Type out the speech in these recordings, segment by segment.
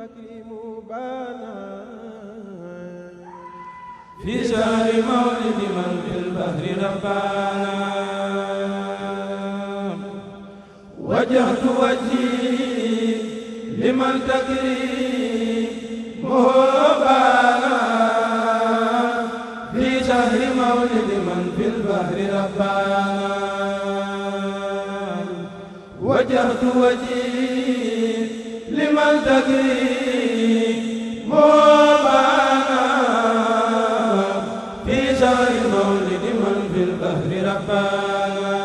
التكريم بانا في شهر مولد من في البحر ربانا وجهت وجهي لمن تكريمه بانا في شهر مولد من في البحر ربانا وجهت وجهي لمن تكريمه بانا في شهر مولد من في البحر ربانا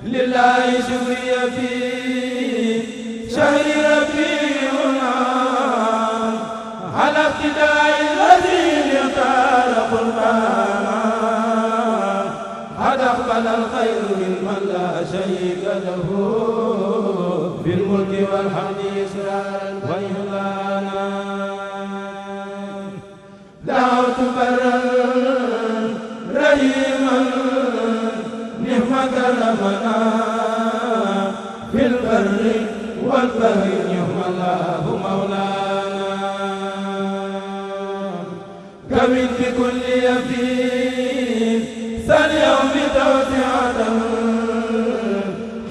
لله شكري في شهر ربيعنا على ابتداء الذي اختار قربانا قد أقبل الخير ممن لا شريك له بالملك والحمد إسرارا وإهلانا دعوت برا رحيما نعم كرمنا في البر والبحر نعم الله مولانا كمن بكل يفين ساليوم توسعة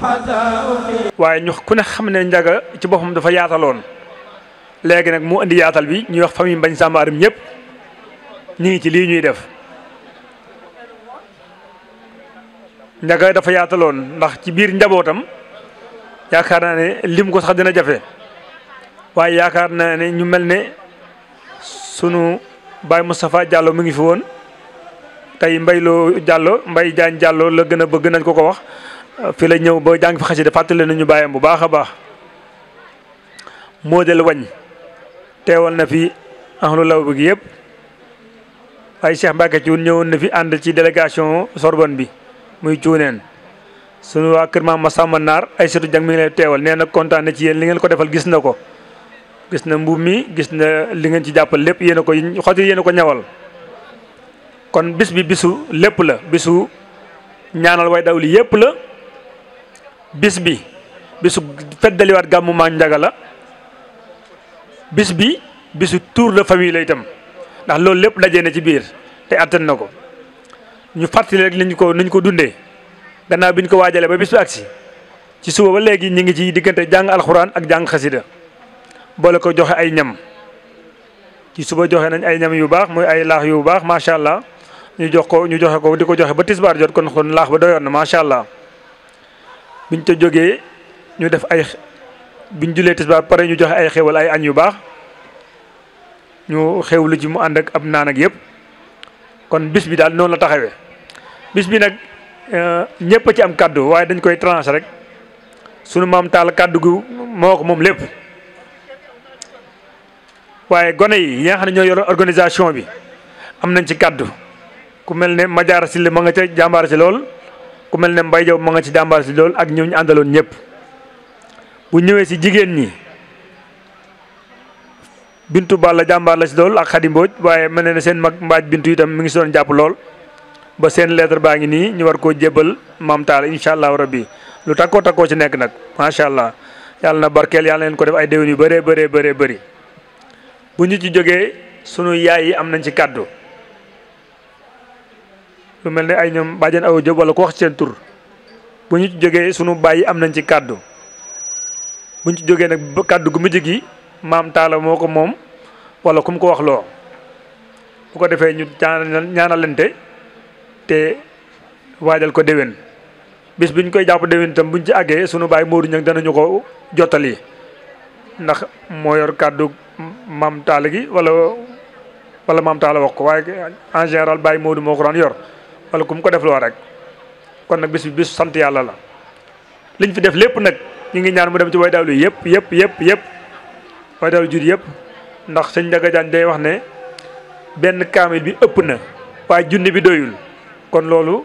حتى أقيم waaye ñu ku ne xam ne Ndiaga ci boppam dafa yaataloon léegi nag mu indi yaatal bi ñuy wax famille Mbagne Samba Arame ñëpp ñu ngi ci lii ñuy def Ndiaga dafa yaataloon ndax ci biir njabootam yaakaar naa ne lim ko sax dina jafe waaye yaakaar naa ne ñu mel ne sunu Baye Moustapha Diallo mu ngi fi woon tey Mbayloo Diallo Mbaye Diagne Diallo la gën a bëgg nañ ko ko wax fi la ñëw ba jàng fi xasida fàttali nañu bàyyam bu baax a baax modèle wañ teewal na fi ahlu law bi yëpp waaye Cheikh Mbacke Thioune ñëwoon na fi ànd ci délégation Sorbonne bi muy cuuneen sunu waa kër Maam Masamba Naar ay setu jàng mi ngi leen teewal nee na kontaan na ci yéen li ngeen ko defal gis na ko gis na mbubb mi gis na li ngeen ci jàppal lépp yéen a ko xoti yéen a ko ñawal kon bis bi bisu lépp la bisu ñaanal way daw li yëpp la bis bi bisu feddaliwaat gàmmu Maam Ndiaga la bis bi bisu tour de famille la itam ndax loolu lépp dajee na ci biir te attan na ko ñu fàttali rek niñ ko dundee gannaaw bi ñu ko waajalee ba bis bi agsi ci suba ba léegi ñu ngi ci diggante jàng alxuraan ak jàng xasida boole ko joxe ay ñam ci suba joxe nañ ay ñam yu baax muy ay laax yu baax macha allah ñu joxe ko di ko joxe ba tisbaar jot kon laax ba doyoon na macha allah biñ ca jógee ñu def biñ julee tisbaar pare ñu joxe ay xéwal ay añ yu baax ñu xewlu ci mu ànd ak ab naan ak yëpp kon bis bi daal noonu la taxawee bis bi nag ñëpp a ci am kaddu waaye dañ koy tranché rek sunu maam taal kaddu gu moo ko moom lépp waaye gone yi nga xam ne ñoo yor organisation bi am nañ ci kaddu ku mel ne Madiara Sylla ma nga ca jàmbaar si lool ku mel ne Mbaye Diaw ma nga ci jàmbaar si lool ak ñoo ñu àndaloon ñëpp bu ñëwee si jigéen ñi Bintu Balla jàmbaar la si lool ak Khady Mbodj waaye mel na ne seen mag mbaaj Bintu itam mi ngi si doon jàpp lool ba seen lettre baa ngi nii ñu war koo jébbal maam taal incha allahu rabbi lu takkoo ci nekk nag macha allah yàlla na barkeel yàlla na leen ko def ay déwén yu bëree bëri bu ñu ci jógee sunu yaay yi am nañ ci kàddu lu mel ne ay ñoom bàjjen aw Jóob wala ko wax ci seen tur bu ñu ci jógee sunu baay yi am nañ ci kàddu bu ñu ci jógee nag ba kàddu gu mujj gi maam taala moo ko moom wala ku mu ko wax loo bu ko defee ñu ñaanalante te waajal ko déwén bis bi ñu koy jàpp déwén itam buñ ci àggee sunu baay Modou Niang danañu ko jottali ndax moo yor kàddu maam taala gi wala maam taala wax ko waaye en général baay Modou moo ko daan yor wala ku mu ko def loo rek kon nag bis bi bis sant yàlla la liñ fi def lépp nag ñu ngi ñaan mu dem ci way dawlu yëpp way dawlu jur yëpp ndax sëñ Ndiaga Diagne day wax ne benn kaamil bi ëpp na waaye junni bi doyul kon loolu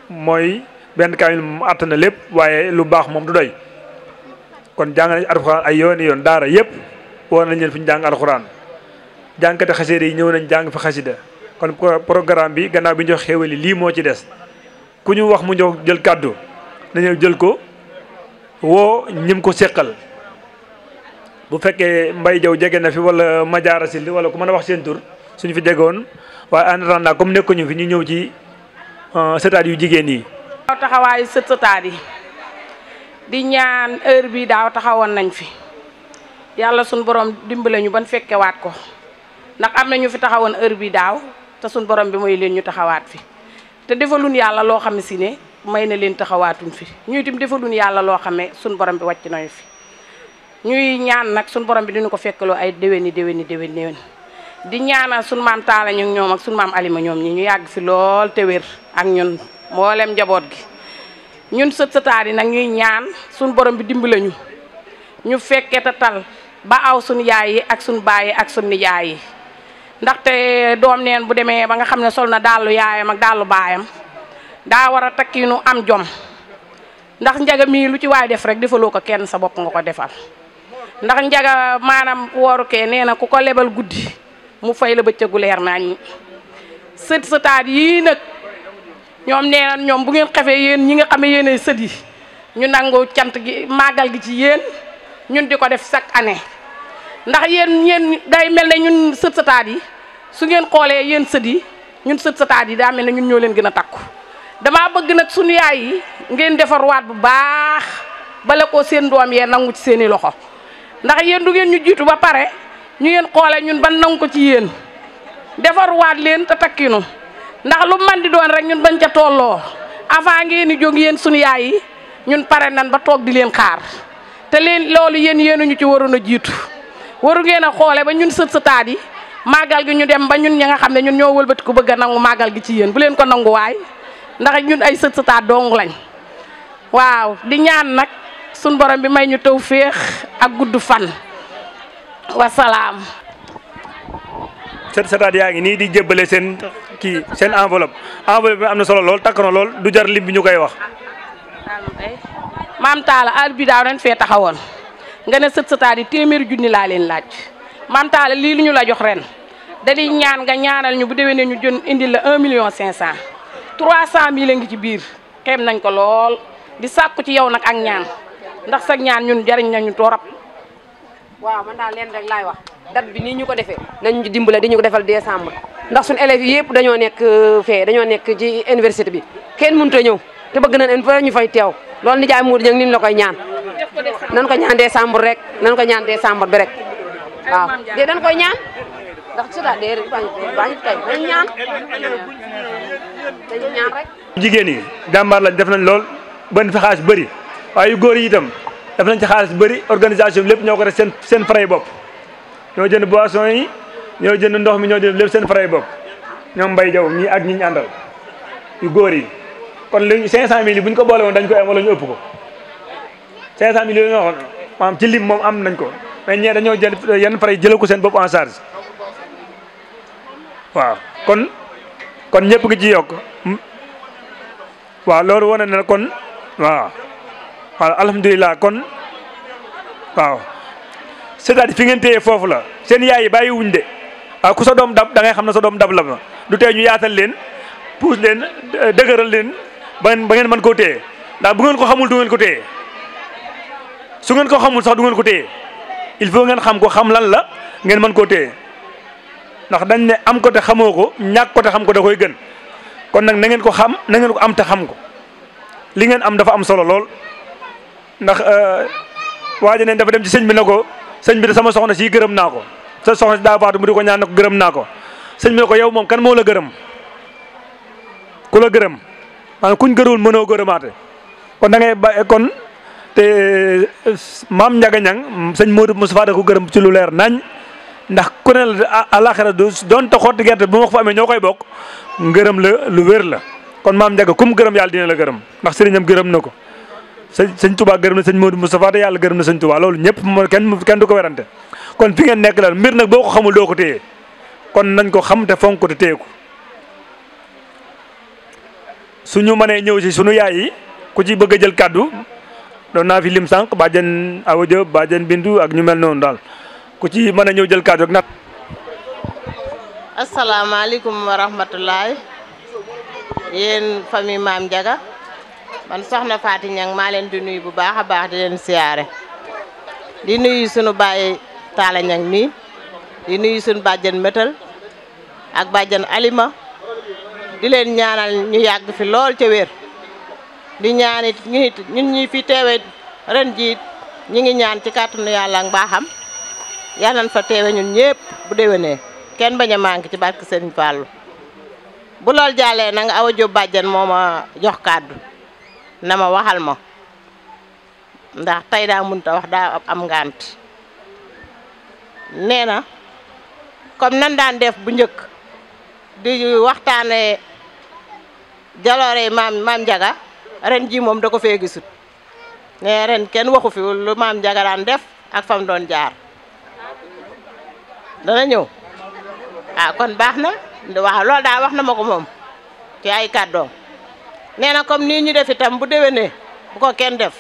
mooy benn kaamil moom àtt na lépp waaye lu baax moom du doy kon jàng nañ alxuraan ay yoon daara yëpp woon nañ leen fi ñu jàng alxuraan jàngkati xasida yi ñëw nañ jàng fa xasida kon programme bi gannaaw bi ñu jox xéewali lii moo ci des ku ñu wax mu ñëw jël kàddu na ñëw jël ko woo ñim ko séqal bu fekkee Mbaye Diaw jege na fi wala Madiara Sil wala ku mën a wax seen tur suñu fi jegoon waaye en attendant comme nekkuñu fi ñu ñëw ci sëtaat yu jigéen yi. daaw taxawaayu sëtaat yi di ñaan heure bi daaw taxawoon nañ fi yàlla suñu borom dimbale ñu ban fekkewaat ko ndax am na ñu fi taxawoon heure bi daaw te suñu borom bi mooy leen ñu taxawaat fi te defaluñ yàlla loo xam si ne may na leen taxawaatuñ fi ñuy tim defaluñ yàlla loo xam ne suñu borom bi wàcc nañu fi ñuy ñaan nag suñu borom bi dina ko fekkaloo ay déwéni di ñaanal suñu maam Taala ñu ñoom ak suñu maam Alima ñoom ñi ñu yàgg fi lool te wér ak ñun mboolem njaboot gi ñun sëtaat yi nag ñuy ñaan suñu borom bi dimbale ñu fekkee te tal ba aw suñu yaay yi ak suñu baay yi ak suñu nijaay yi ndaxte doom neen bu demee ba nga xam ne sol na dàllu yaayam ak dàllu baayam daa war a takki nu am jom ndax njaga mii lu ci waay def rek defaloo ko kenn sa bopp nga ko defal ndax njaga maanaam wooru kee nee na ku ko lebal guddi mu fay la bëccëgu leer nañ sëtaat yii nag ñoom nee na ñoom bu ngeen xefee yéen ñi nga xam ne yéenay sët yi ñu nangu cant gi màggal gi ci yéen ñun di ko def chaque année ndax yéen day mel ne ñun sëtaat yi su ngeen xoolee yéen sët yi ñun sëtaat yi daa mel ne ñun ñoo leen gën a takku damaa bëgg nag suñu yaay yi ngeen defarwaat bu baax bala ko seen doom yee nangu ci seeni loxo ndax yéen du ngeen ñu jiitu ba pare ñu ngeen xoolee ñun ban nangu ko ci yéen defarwaat leen te takkinu ndax lu man di doon rek ñun bañ ca tolloo avant ngeen di jóg yéen suñu yaay yi ñun pare nan ba toog di leen xaar te leen loolu yéenuñu ci waroon a jiitu waru ngeen a xoole ba ñun sëtaat yi màggal gi ñu dem ba ñun ñi nga xam ne ñun ñoo wëlbati ko bëgg a nangu màggal gi ci yéen bu leen ko nangu waay ndax ñun ay sëtaat dong lañ waaw di ñaan nag suñ borom bi may ñu taw féex ak gudd fan wasalaam. sëtaat yaa ngi nii di jébbale seen seen enveloppe bi am na solo lool takk na lool du jar lim bi ñu koy wax. maam Talla al bi daaw ren fee taxawoon nga ne sëtaat yi téeméeri junni laa leen laaj maam Talla lii lu ñu la jox ren da di ñaan nga ñaanal ñu bu déwénee ñu jën indil la 1.500.000 300.000 a ngi ci biir xeeb nañ ko lool di sàkku ci yow nag ak ñaan ndax sax ñaan ñun jariñ nañu torop. waaw man daal leen rek laay wax date bi nii ñu ko defee nañu dimbale di ñu ko defal décembre ndax suñu élèves yi yëpp dañoo nekk dañoo nekk ci université bi kenn mënut a ñëw te bëgg nañ fa ñu fay teew loolu nijaay Mour Dieng ni la koy ñaan nan ko ñaan décembre rek nan ko ñaan décembre bi rek waaw de dañ koy ñaan ndax c'est-à-dire bañ kay dañ ñaan rek. jigéen yi jàmbaar lañ def nañ lool ban fi xaalis bëri waaye yu góor yi itam def nañ ci xaalis bëri organisation bi lépp ñoo ko def seen frais bopp ñoo jënd boisson yi ñoo jënd ndox mi ñoo jënd lépp seen frais bopp ñoom Mbaye Diaw ñii ak ñi ñu àndal yu góor yi kon léegi 500000 yi bu ñu ko boole woon dañ koy am wala ñu ëpp ko 500000 yi ñoo xam maanaam ci lim moom am nañ ko mais ñee dañoo jël yenn frais jëlal ko seen bopp en charge waaw kon ñëpp ngi ci yokk waaw loolu wane na kon waaw alhamdulilah kon waaw c'est-à-dire fi ngeen téye foofu la seen yaay yi bàyyiwuñ de waaw ku sa doom dab da ngay xam ne sa doom dab la ma du tee ñu yaatal leen puus leen dëgëral leen ba ngeen mën koo téye ndax bu ngeen ko xamul du ngeen ko téye su ngeen ko xamul sax du ngeen ko téye il faut ngeen xam ko xam lan la ngeen mën koo téye ndax dañ ne am ko te xamoo ko ñàkk ko te xam ko da koy gën kon nag na ngeen ko xam na ngeen ko am te xam ko li ngeen am dafa am solo lool ndax waaja neen dafa dem ci sëñ bi ne ko sëñ bi de sama soxna si gërëm naa ko sa soxna si daa faatu mu di ko ñaan ne ko gërëm naa ko sëñ bi ne ko yow moom kan moo la gërëm ku la gërëm maanaam kuñ gërëwul mënoo gërëmaate kon da ngay ba kon te maam Ndiaga Niang sëñ Modou Moustapha da ko gërëm ci lu leer nañ ndax ku ne la àlaxira doon ta xotti gerte bu ma ko fa amee ñoo koy bokk ngërëm la lu wér la kon maam Ndiaga kum gërëm yàlla dina la gërëm ndax sëriñam gërëm na ko sëñ Touba gërëm na sëñ Modou Moustapha te yàlla gërëm na sëñ Touba loolu ñëpp moo kenn du ko werante kon fi ngeen nekk daal mbir nag boo ko xamul doo ko téye kon nañ ko xam te fonk ko te téye ko suñu mënee ñëw si suñu yaay yi ku ci bëgg a jël kàddu doon naa fi lim sànq bàjjen Awa Diop bàjjen Bindu ak ñu mel noonu daal ku ci mën a ñëw jël kàddu ak nat. asalaamaaleykum wa rahmatulah yéen famille Maam Ndiaga man soxna Faty Niang maa leen di nuyu bu baax a baax di leen siyaare di nuyu sunu baay Talla Ñang mi di nuyu sunu bàjjen métal ak bàjjen Alima di leen ñaanal ñu yàgg fi lool ca wér di ñaanit ñun ñi fi teewe ren ji ñi ngi ñaan ci kàttanu yàlla ak mbaaxam yàlla nañ fa teewe ñun ñëpp bu déwénee kenn bañ a manqué ci barke Serigne Fallou bu lool jàllee nag Awa Diop bàjjen moo ma jox kàddu na ma waxal ma ndax tey daa mënta wax daa am ngant nee na comme nan daan def bu njëkk di waxtaane jaloore maam Njaga ren ji moom da ko fee gisut ne ren kenn waxu fi lu maam Njaga daan def ak fam doon jaar dana ñëw kon baax na waaw loolu daal wax na ma ko moom ci ay kàddoom nee na comme nii ñu def itam bu déwénee bu ko kenn def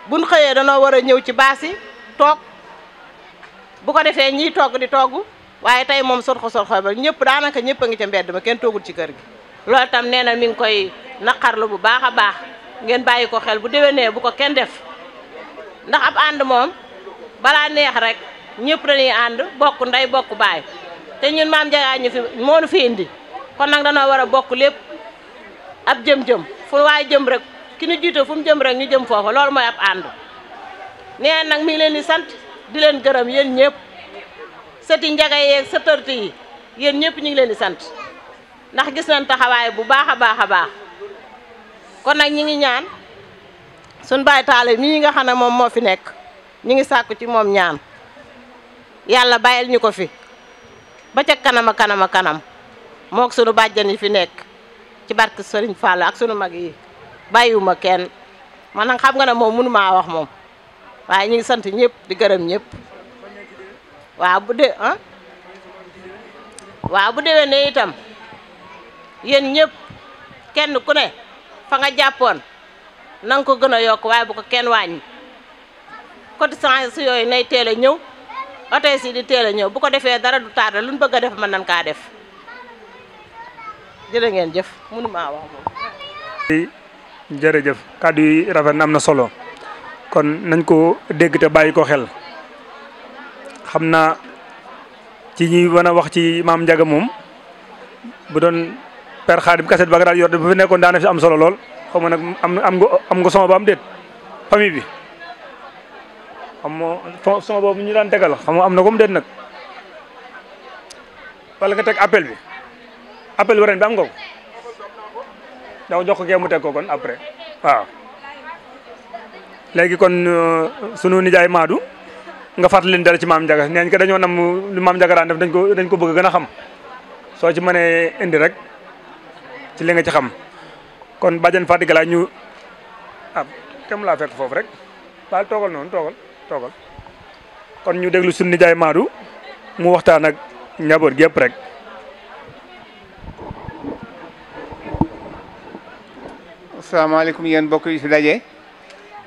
buñ xëyee danoo war a ñëw ci baas yi toog bu ko defee ñiy togg di togg waaye tey moom sorxo ba ñëpp daanaka ñëpp a ngi ca mbedd ma kenn toogul ci kër gi loolu tam nee na mi ngi koy naqarlu bu baax a baax ngeen bàyyi ko xel bu déwénee bu ko kenn def ndax ab ànd moom balaa neex rek ñëpp dañuy ànd bokk ndey bokk baay te ñun maam Njaga ñu fi moo nu fi indi kon nag danoo war a bokk lépp ab jëm-jëm fu waay jëm rek ki ñu jiite fu mu jëm rek ñu jëm foofu loolu mooy ab ànd nee nag mi ngi leen di sant di leen gërëm yéen ñëpp sëti Njaga yeeg sëtërti yi yéen ñëpp ñu ngi leen di sant ndax gis nañ taxawaay bu baax a baax a baax kon nag ñi ngi ñaan suñ baay Taale mii nga xam ne moom moo fi nekk ñi ngi sàkku ci moom ñaan yàlla bàyyil ñu ko fi ba ca kanam a kanam a kanam mook sunu bàjjan yi fi nekk ci barke Serigne Fall ak sunu mag yi bàyyiwuma kenn man nag xam nga ne moom mënu maa wax moom waaye ñu ngi sant ñëpp di gërëm ñëpp waaw bu déwénee itam yéen ñëpp kenn ku ne fa nga jàppoon na nga ko gën a yokk waaye bu ko kenn wàññi cotisation si yooyu nay teel a ñëw oto si di teel a ñëw bu ko defee dara du tardé lu ñu bëgg a def mën nañ kaa def jërë ngeen jëf mënu maa wax moom. jërëjëf kàddu yi rafet na am na solo kon nañ ko dégg te bàyyi ko xel xam naa ci ñi mën a wax ci maam Njaga moom bu doon Père Khadim kaset ba nga daal yor bu fi nekkoon daana fi am solo lool xaw ma nag am nga sama ba am déet famille bi xam nga sama boobu ñu daan tegal xam nga am na ko mu déet nag wala nga teg appel bi ren bi am nga ko daw jox ko kee mu teg ko kon après waaw léegi kon sunu nijaay Madou nga fàttali leen dara ci maam Njaga neen ko dañoo nam lu maam Njaga daan def dañ ko bëgg gën a xam soo ci mënee indi rek ci li nga ci xam kon bàjjen Fatick laa ñu kem laa fekk foofu rek baal toogal noonu toogal kon ñu déglu sunu nijaay Madou mu waxtaan ak njaboot gi yëpp rek. asalaamaaleykum yéen mbokk yi fi daje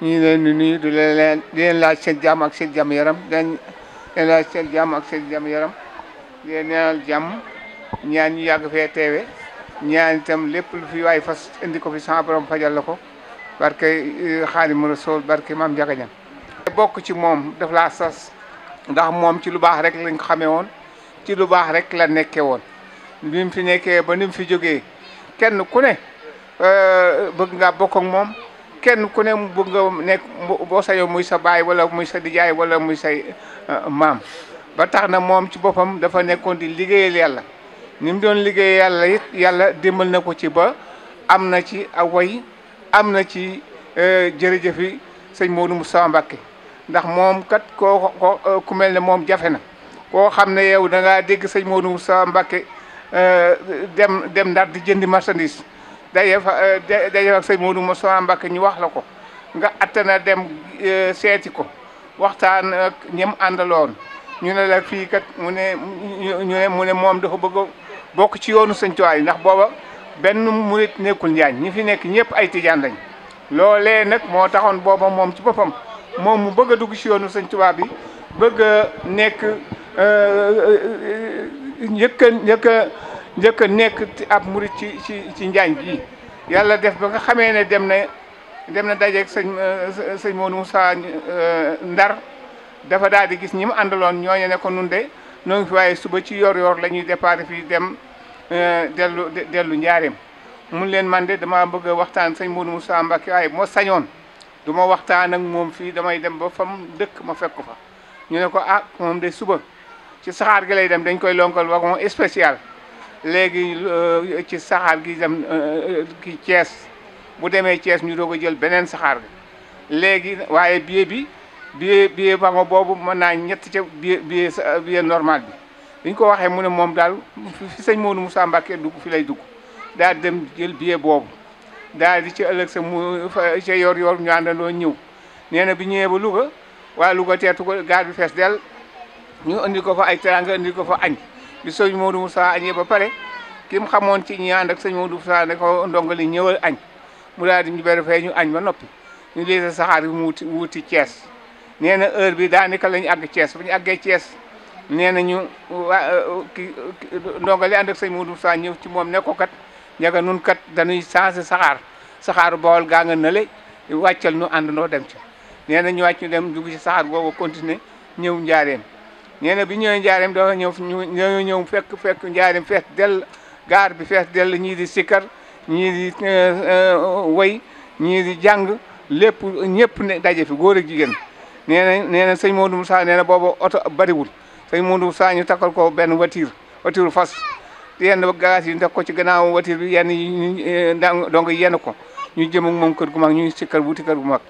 ñu ngi leen di nuyu di leen laaj seen jàmm ak seen jàmm yaram di leen laaj seen jàmm ak seen jàmm yaram di leen ñaanal jàmm ñaan ñu yàgg fee teewe ñaan itam lépp lu fi waay fas indi ko fi sama borom fajal la ko barke Xaadimu Rasuul barke Maam Njaga Ñaŋ bokk ci moom daf laa sas ndax moom ci lu baax rek lañ ko xamee woon ci lu baax rek la nekkee woon bi mu fi nekkee ba ni mu fi jógee kenn ku ne bëgg nga bokk ak moom kenn ku ne bëgg nga nekk boo sayoo muy sa baay wala muy sa dijaay wala muy say maam ba tax na moom ci boppam dafa nekkoon di liggéeyal yàlla ni mu doon liggéeyal yàlla it yàlla dimbal na ko ci ba am na ci away am na ci jërëjëfi sëñ Modou Moustapha Mbacké ndax moom kat ku mel ne moom jafe na koo xam ne yow da ngaa dégg sëñ Modou Moustapha Mbacké dem Ndar di jëndi marchandise daje ak sëñ Modou Moustapha Mbacké ñu wax la ko nga attana dem seeti ko waxtaan ak ñem àndaloon ñu ne la fii kat mu ne moom dafa bëgg a bokk ci yoonu sëñ Tuubaa yi ndax booba benn murit nekkul Njaañ ñi fi nekk ñëpp ay tijaan lañ loolee nag moo taxoon booba moom ci boppam moom mu bëgg a dugg ci yoonu sëñ Tuubaa bi bëgg a nekk njëkk a nekk ab murit ci Njaañ gi yàlla def ba nga xamee ne dem na dajeeg sëñ Modou Moussa Ndar dafa daal di gis ñi mu àndaloon ñooñu ne ko nun de noo ngi fi waaye suba ci yor-yor la ñuy départ fii dem dellu njaareem mun leen man de dama bëgg a waxtaan sëñ Modou Moussa Mbacké waaye moo sañoon du ma waxtaan ak moom fii damay dem ba fam dëkk ma fekk fa ñu ne ko ah moom de suba ci saxaar gi lay dem dañ koy lonkal wagon spécial léegi ci saxaar gi dem ki Thiès bu demee Thiès ñu doog a jël beneen saxaar gi léegi waaye billet wagon boobu mën naa ñett ca billet normal bi biñ ko waxee mu ne moom daal fi sëñ Modou Moussa Mbacké dugg fi lay dugg daal dem jël billet boobu daal di ci ëllëg sa mu ca yor ñu àndandoo ñëw nee na bi ñëwee ba Louga waa Louga teetu ko gaar bi fees del ñu indi ko fa ay teranga indi ko fa añ bi sëñ Modou Moussa añee ba pare ki mu xamoon ci ñi ànd ak sëñ Modou Moussa ne ko ndongali ñëwal añ mu daal di ñu bere fee ñu añ ba noppi ñu lii sa saxaar bi mu wuti Thiès nee na heure bi daanaka la ñu àgg Thiès bu ñu àggee Thiès nee na ñu ndongali ànd ak sëñ Modou Moussa ñëw ci moom ne ko kat ñaga nun kat dañuy changé saxaaru Bawol gaa nga nële wàccal nu àndandoo dem ci nee na ñu wàcc ñu dem dugg ci saxaar boobu continuer ñëw njaareem nee na bi ñëwee njaareem dafa ñëw fekk njaareem fees dell gaar bi fees dell ñii di sikkar ñii di woy ñii di jàng lépp ñëpp ne daje fi góor ak jigéen nee na sëñ Modou Moussa nee na boobu oto bariwul sëñ Modou Moussa ñu takkal ko benn voiture fas yenn bagage yi ndek ko ci gannaaw voiture bi yenn yi donc yenn ko ñu jëm ak moom kër gu mag ñu si kër wuti kër gu mag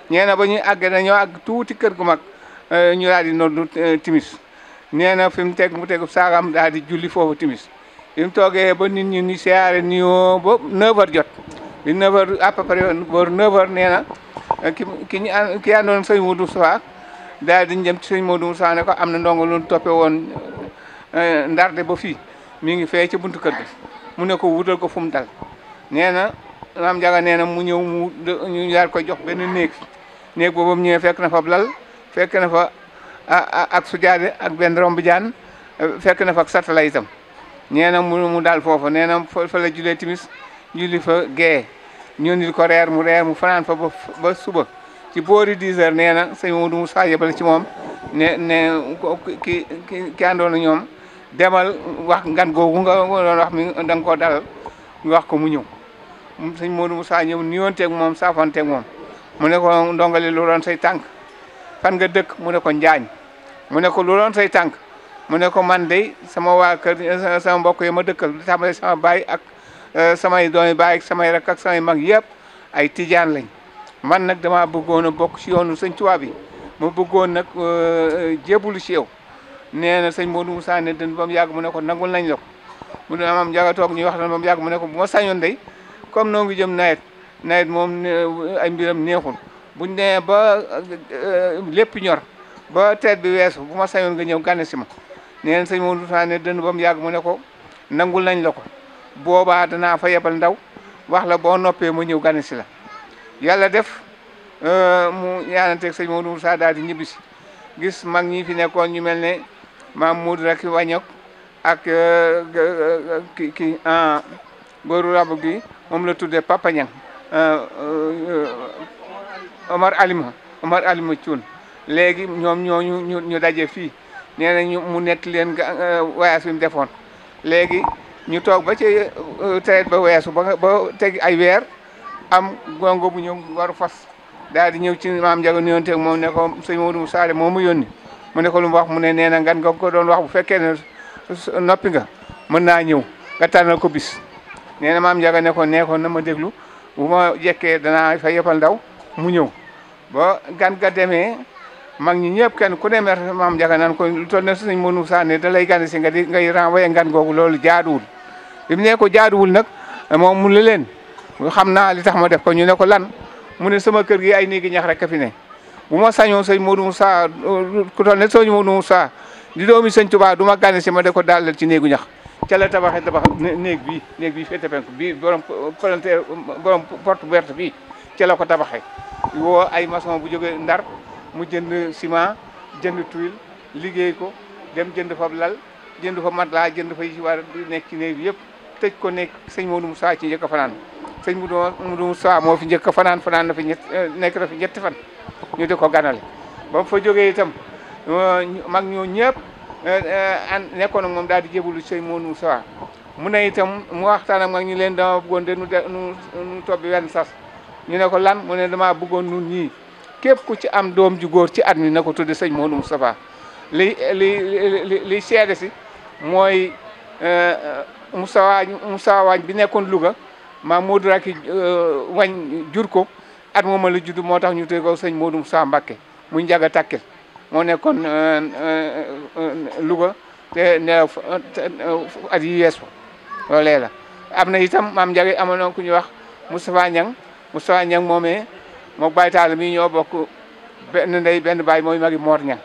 nee na ba ñuy àgg dañoo àgg tuuti kër gu mag ñu daal di noddu timis nee na fi mu tegu saagam daal di julli foofu timis bi mu toogee ba nit ñi ni siyaare nuyoo ba 9h jot bi 9h à peu près booru 9h nee na ki àndoon sëñ Modou Moussa daal di jëm ci sëñ Modou Moussa ne ko am na ndongo lu toppe woon ndarde ba fii mi ngi fee ci buntu kër gi mu ne ko wutal ko fu mu dal nee na maam Njaga nee na mu ñëw ñu daal koy jox benn néeg boobu mu ñëwee fekk na fa lal fekk na fa ak sujaade ak benn romb jaan fekk na fa ak satala itam nee na mu daal foofa nee na fa la julee timis julli fa gee ñu nit ko reer mu fanaan fa ba suba ci boori 10h nee na sëñ Modou Moussa yebal ci moom ne ki àndoon na ñoom demal wax ngan googu nga doon wax mi da nga koo dalal ñu wax ko mu ñëw sëñ Modou Moussa ñëw nuyoonteeg moom saafonteeg moom mu ne ko ndongali lu doon say tànk fan nga dëkk mu ne ko Njaañ mu ne ko lu doon say tànk mu ne ko man de sama waa kër sama mbokk yi ma dëkkal di tàmbale sama baay ak samay doomi baay ak samay rak ak samay mag yëpp ay tijaan lañ man nag dama bëggoon a bokk ci yoonu sëñ Tuubaa bi ma bëggoon nag jébbalu ci yow nee na sëñ Modou Moussa ne den ba mu yàgg mu ne ko nangul nañ la ko mu ne maam Njaga toog ñuy wax ba mu yàgg mu ne ko bu ma sañoon day comme noo ngi jëm nawet moom ay mbiram neexul buñ nee ba lépp ñor ba teet bi weesu bu ma sañoon nga ñëw gànne si ma nee na sëñ Modou Moussa ne den ba mu yàgg mu ne ko nangul nañ la ko boobaa danaa fa yebal ndaw wax la boo noppee ma ñëw gànne si la yàlla def mu ñaananteeg sëñ Modou Moussa daal di ñibbisi gis mag ñi fi nekkoon ñu mel ne maam Modou rek wàññok ak ki góoru rabu gi moom la tuddee Papa Niang Omar Alima Thioune léegi ñoom ñu daje fii nee na mu nekk leen voyage bi mu defoon léegi ñu toog ba ci traite ba weesu ba teg ay weer am gongo bu ñëw waru fas daal di ñëw ci maam Njaga nuyonteeg moom ne ko sëñ Modou Moussa moo mu yónni mu ne ko lu mu wax mu ne nee na ngan nga ko doon wax bu fekkee ne noppi nga mën naa ñëw nga tànnal ko bis nee na maam Njaga ne ko na ma déglu bu ma jekkee danaa fa yebal ndaw mu ñëw ba gan ga demee mag ñi ñëpp kenn ku ne mer maam Njaga naan ko lu toll ne sëñ Modou Moussa ne da lay gan si ngay renvoyé ngan googu loolu jaaduwul bi mu ne ko jaaduwul nag moom mu la leen xam naa li tax ma def ko ñu ne ko lan mu ne sama kër gi ay néegi ñax rek a fi ne bu ma sañoon sëñ Modou Moussa ku toll ne sëñ Modou Moussa di doomi sëñ Tuubaa du ma gànne si ma de ko dalal ci néegu ñax ca la tabax néeg bii féete penku bii borom porte verte bii ca la ko tabaxee woo ay maçon bu jógee Ndar mu jënd ciment jënd tuile liggéey ko dem jënd fa lal jënd fa matelas jënd fa yi ci war a nekk ci néeg bi yëpp tëj ko nekk sëñ Modou Moussa ci njëkk a fanaan sëñ Modou Moussa moo fi njëkk a fanaan na fi nekk na fi ñetti fan ñu di ko ganale ba mu fa jógee itam mag ñoo ñëpp nekkoon ak moom daal di jébbalu sëñ Modou Moustapha mu ne itam mu waxtaan ak mag ñi leen dama bëggoon de nu tobbi wenn sas ñu ne ko lan mu ne dama bëggoon nun ñii képp ku ci am doom ju góor ci at mi na ko tudde sëñ Modou Moustapha li seede si mooy Moustapha Wagne bi nekkoon Louga maa Modou Racky Wagne jur ko at mooma la judd moo tax ñu tudde ko sëñ Modou Moustapha Mbacké muy njaga takkil moo nekkoon Louga te ne at yi yeesu loolee la am na itam maam Ndiaga amoon na ku ñuy wax Moustapha Niang moomee moom Baye Tall mi ñoo bokk benn ndey benn baay mooy magi Mor Niang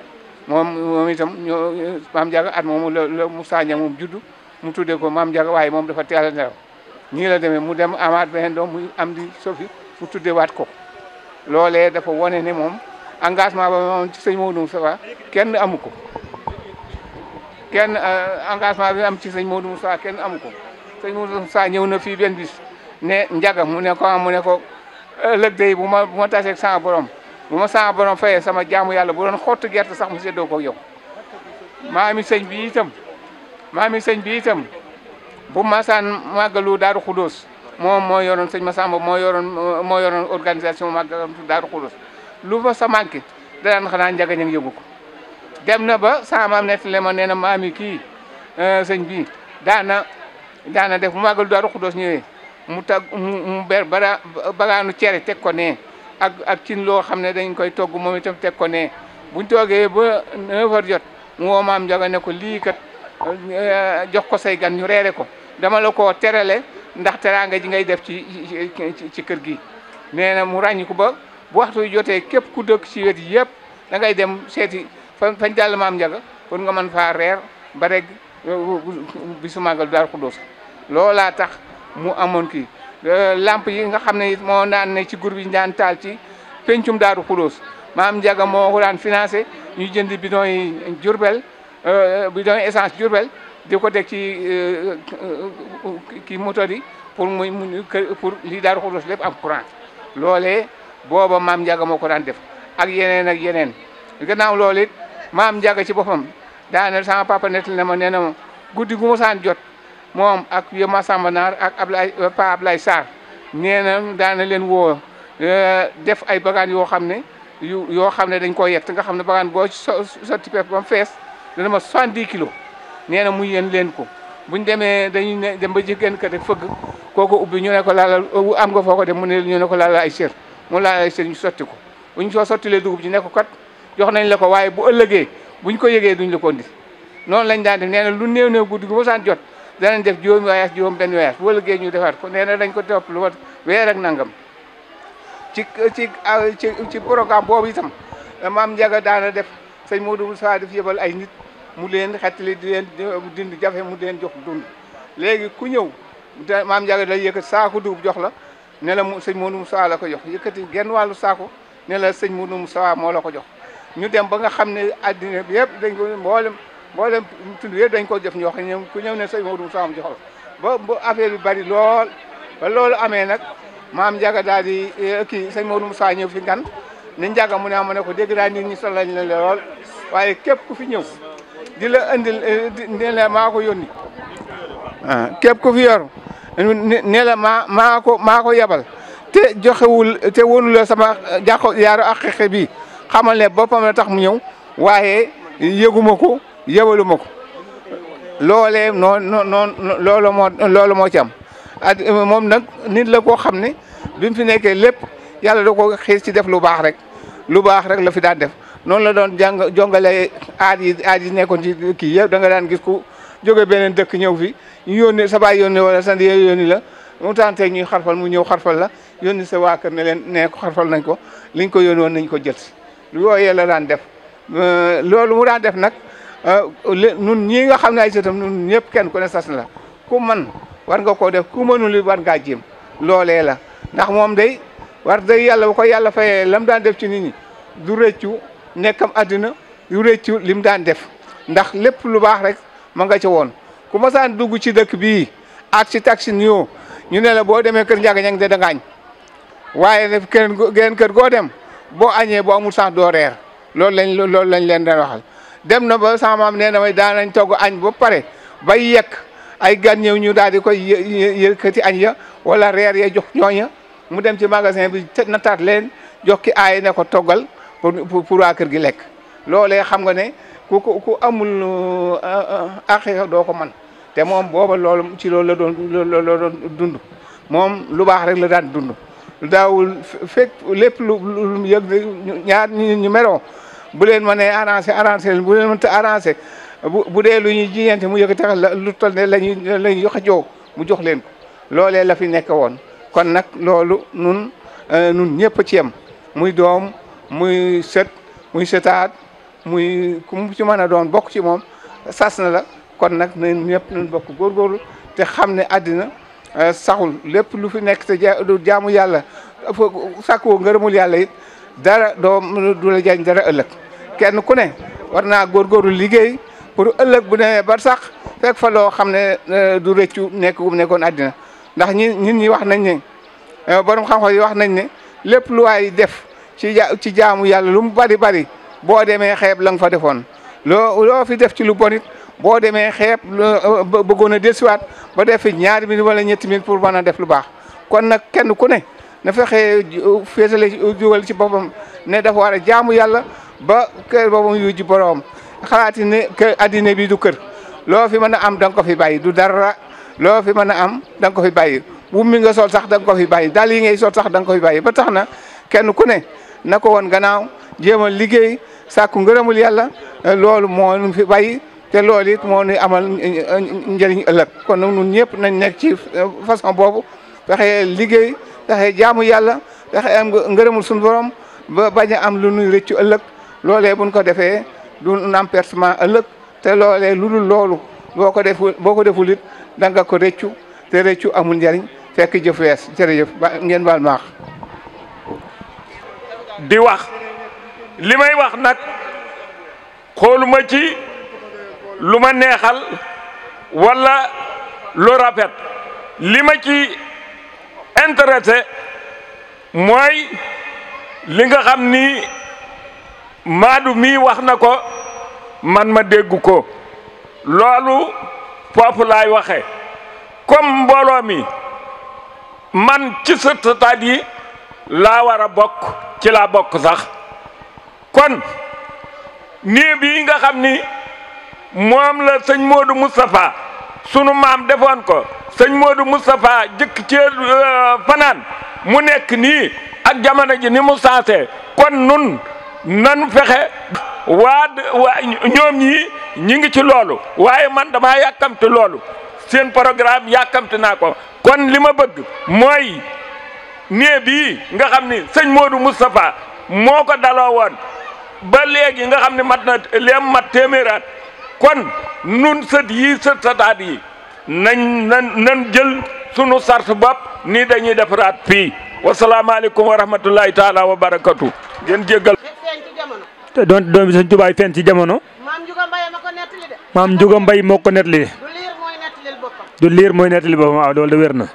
moom itam ñoo maam Ndiaga at moomu la Moustapha Niang moom juddu mu tuddee ko maam Ndiaga waaye moom dafa teel a nelaw nii la demee mu dem amaat beneen doom muy am di Sofi mu tuddee waat ko loolee dafa wone ne moom engagement ba moom ci sëñ Modou Moustapha kenn amu ko engagement bi am ci sëñ Modou Moustapha kenn amu ko sëñ Modou Moustapha ñëw na fii benn bis ne Ndiaga mu ne ko ëllëg day bu ma taseeg sama borom bu ma sama borom fayee sama jaamu yàlla bu doon xottu gerte sax mu séddoo ko yow maami sëñ bi itam bu masaan màggalu Daaru Xudóos moom moo yoroon sëñ Massamba moo yoroon organisation màggalu Daaru Xudóos lu fa sa manqué daan xanaa Ndiaga ñu ngi yëngu ko dem na ba sama maam nettali ma nee na maami kii sëñ bi daana def bu màggalu Daaru Xudóos ñëwee mu ber bagaanu cere teg ko ne ak cin loo xam ne dañ koy togg moom itam teg ko ne buñ toogee ba 9h jot mu woo maam Ndiaga ne ko lii kat jox ko say gan ñu reere ko dama la ko terale ndax teraanga ji ngay def ci kër gi nee na mu ràññi ko ba bu waxtu yu jotee képp ku dëkk ci wet yëpp da ngay dem seeti fañ dal maam Ndiaga pour nga mën faa reer ba rek bisu màggal Daaru Xudóos loolaa tax mu amoon kii lamp yi nga xam ne it moo daan ne ci groupe yi daan taal ci pencum Daaru Xudóos maam Ndiaga moo ko daan financé ñu jënd bidon yi Jurbel bidon yi essence Jurbel di ko teg ci kii moteur yi pour pour lii Daaru Xudóos lépp am courant loolee booba maam Ndiaga moo ko daan def ak yeneen gannaaw loolu it maam Ndiaga ci boppam daana sama papa nettali na ma nee na ma guddi gu ma saan jot moom ak yo Massamba Naar ak Ablaye Sarr nee na daana leen woo def ay bagaan yoo xam ne dañ koo yett nga xam ne bagaan boo sotti pepp ba mu fees dana ma 70 kilos nee na mu yéen leen ko buñ demee dañuy dem ba jigéen kat fëgg kooku ubbi ñu ne ko laala am nga foo ko dem mu ne ñu ne ko laala ay sër mu laala ay sër ñu sotti ko buñ soo sottilee dugub ji ne ko kat jox nañ la ko waaye bu ëllëgee buñ ko yëgee duñ la ko indi noonu lañ daan def nee na lu néew guddi gu ma saan jot danañ def juróom benn voyage bu ëllëgee ñu defaat ko nee na dañ ko topp lu wat weer ak nangam ci programme boobu itam maam Ndiaga daana def sëñ Modou Moustapha def yebal ay nit mu leen xettali di leen dindi jafe mu di leen jox dund léegi ku ñëw maam Ndiaga day yëkkati saako dugub jox la ne la sëñ Modou Moustapha la ko jox yëkkati genn wàllu saako ne la sëñ Modou Moustapha moo la ko jox ñu dem ba nga xam ne addina bi yëpp dañ ko mboolem tund yëpp dañ ko def ñu wax ñoom ku ñëw ne sëñ Modou Moustapha jox la ba affaire bi bari lool ba loolu amee nag maam Ndiaga daal di kii sëñ Modou Moustapha ñëw fi ngan ni Ndiaga mu ne ma ne ko dégg naa nit ñi sol lañ la lool waaye képp ku fi ñëw di la indil ne la maa ko yónni képp ku fi yor ne la maa ko yebal te joxewul te wonu la sama jàkko yaaru ak xexe bi xamal ne boppam la tax mu ñëw waaye yëguma ko yebaluma ko loolee loolu moo ci am moom nag nit la koo xam ne bi mu fi nekkee lépp yàlla da ko xiis ci def lu baax rek la fi daan def noonu la doon jongale aad yi nekkoon ci kii yëpp da nga daan gis ku jóge beneen dëkk ñëw fi ñu yónni sa baay yónni wala sa ndey yónni la mu tànteeg ñuy xarfal mu ñëw xarfal la yónni sa waa kër ne leen ne ko xarfal nañ ko liñ ko yónni woon nañ ko jël si yooyu la daan def loolu mu daan def nag nun ñii nga xam ne ay sëtam nun ñëpp kenn ku ne sas na la ku man war nga koo def ku mënul war ngaa jéem loolee la ndax moom day war day yàlla bu ko yàlla fayee lam daan def ci nit ñi du rëccu nekkam àddina du rëccu lim daan def ndax lépp lu baax rek ma nga ca woon ku masaan dugg ci dëkk bii ak ci taxi nuyoo ñu ne la boo demee kër Ndiaga ñang de da nga añ waaye def geneen kër goo dem boo añee boo amul sax doo reer loolu lañ leen daan waxal. dem na ba sama maam nee na may daan nañ togg añ ba pare bay yekk ay gan ñëw ñu daal di koy yëkkati añ ya wala reer ya jox ñooña mu dem ci magasin bi nataat leen jox ki aay ne ko toggal pour waa kër gi lekk. loolee xam nga ne ku amul aqiqa doo ko man te moom booba loolu ci loolu la doon dund moom lu baax rek la daan dund daawul fekk lépp lu yëg ñaar ñu meroo bu leen mënee arrangé bu leen mënta arrangé bu dee lu ñuy jiyante mu yëg tax lu toll ne lañuy jox joo mu jox leen ko loolee la fi nekk woon kon nag loolu nun ñëpp ci yem muy doom muy sët muy sëtaat muy ku mu ci mën a doon bokk ci moom sas na la kon nag ñun ñëpp nañ bokk góorgóorlu te xam ne àddina saxul lépp lu fi nekk te jaamu yàlla sàkkoo ngërëmul yàlla it dara du la jañ dara ëllëg kenn ku ne war naa góorgóorlu liggéey pour ëllëg bu demee ba sax fekk fa loo xam ne du rëccu nekk gu nekkoon àddina ndax ñi wax nañ ne borom xam-xam yi wax nañ ne lépp lu waay def ci jaamu yàlla lu mu bari boo demee xeeb la nga fa defoon loo fi def ci lu bon it boo demee xeeb bëggoon a dellusiwaat ba def fi ñaari minute wala ñetti minute pour mën a def lu baax kon nag kenn ku ne na fexe féetale jugal ci boppam ne dafa war a jaamu yàlla ba kër boppam yu ji borom xalaati ne kër addina bi du kër loo fi mën a am da nga ko fi bàyyi du dara loo fi mën a am da nga ko fi bàyyi mi nga sol sax da nga ko fi bàyyi daal yi ngay sol sax da nga ko fi bàyyi ba tax na kenn ku ne na ko woon gannaaw jéem a liggéey sàkku ngërëmul yàlla loolu moo nu fi bàyyi te loolu it moo ñu amal njëriñ ëllëg kon nag ñun ñëpp nañ nekk ci façon boobu fexe liggéey fexe jaamu yàlla fexe am ngërëmul suñu borom ba bañ a am lu nuy rëccu ëllëg loolee buñ ko defee du am pertement ëllëg te loolee lu dul loolu boo ko deful it da nga ko rëccu te rëccu amul njëriñ fekk jëf wees jërëjëf ngeen baal maax di wax li may wax nag xooluma ci lu ma neexal wala lu rafet li ma ci intéressé mooy li nga xam ni Maadu mii wax na ko man ma dégg ko loolu foofu laay waxe comme mbooloo mi man ci sëtaat yi laa war a bokk ci laa bokk sax kon nii bii nga xam ni moom la sëñ Modou Moustapha sunu maam defoon ko sëñ Modou Moustapha jëkk ci fanaan mu nekk nii ak jamono ji ni mu sansé kon nun nan fexe waa ñoom ñi ngi ci loolu waaye man damaa yàkkamti loolu seen programme yàkkamti naa ko kon li ma bëgg mooy nee bii nga xam ni sëñ Modou Moustapha moo ko daloo woon ba léegi nga xam ne mat téeméeraat kon nun sët sëtaat yi nan jël sunu sart bopp nii dañuy defaraat fii wasalaamaaleykum wa rahmatullahi taala wa barakatu ngeen jéggal te doon bi sëñ Tuubaa feeñ ci jamono maam Njuga Mbay moo ko nettali de du liir mooy nettali boppam waaw loolu de wér na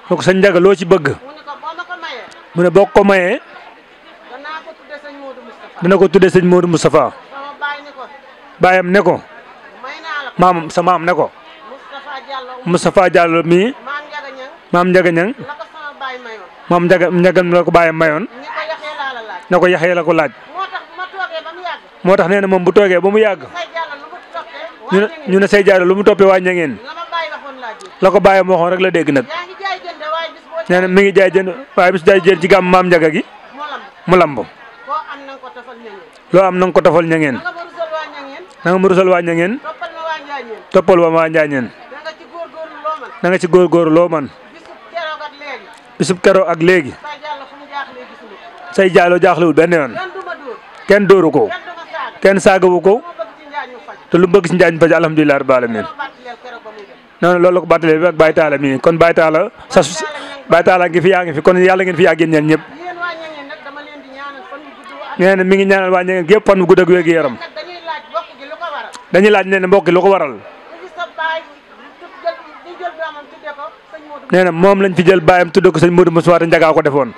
mu ko sëñ Njaga loo ci bëgg mu ne boo ko mayee dana ko tudde sëñ Modou Moustapha baayam ne ko sa maam ne ko Moustapha Diallo mii maam Njaga Ñang maam Njaga la ko baayam mayoon na ko Yaxya la ko laaj moo tax nee na moom bu toogee ba mu yàgg ñu ne say jaaro lu mu toppee waa ñangeen la ko baayam waxoon rek la dégg nag nee na mi ngi jaay jën waaye bis jaay jën ci gàmm maam Njaga gi mu lamb loo am na nga ko tofal ñangeen na nga ma rusal waa ñangeen toppal wa waa njaañeen na nga ci góorgóorlu loo man bisub keroog ak léegi say jaalo jaaxlewul benn yoon kenn dóoru ko kenn saagawu ko te lu bëgg si njaañ faj alhamdulilah rabbil alamin noonu loolu la ko bàttalee bi ak Baye Talla mii kon Baye Talla Baye Talla ngi fi yaa ngi fi kon yàlla ngeen fi yàgg yéen ñëpp nee na mi ngi ñaanal waa ñangeen gépp fan bu gudd ak wér gi yaram dañuy laaj nee na mbokk lu ko waral nee na moom lañ fi jël baayam tudd ko sëñ Modou Moustapha te Njaga ko defoon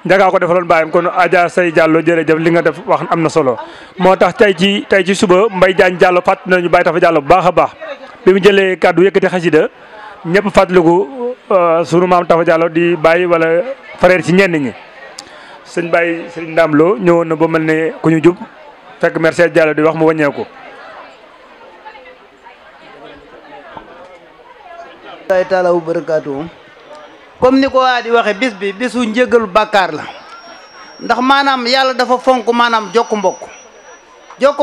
njagaa ko defaloon bàyyam kon Adja Say Diallo jërëjëf li nga def wax am na solo moo tax tey ci suba Mbaye Diagne Diallo fàtt nañu Baye Tafa Diallo bu baax a baax bi mu jëlee kàddu yëkkati xasida ñëpp fàttaliku sunu maam Tafa Diallo di bàyyi wala frère ci ñenn ñi sëñ Baye Serigne Ndam Lo ñëwoon na ba mel ne ku ñu jub fekk Merced Diallo di wax mu wàññeeku. ay taala wu barakaatu comme ni ko waa di waxe bis bi bisu njëgalu bàkkaar la ndax maanaam yàlla dafa fonk maanaam jokku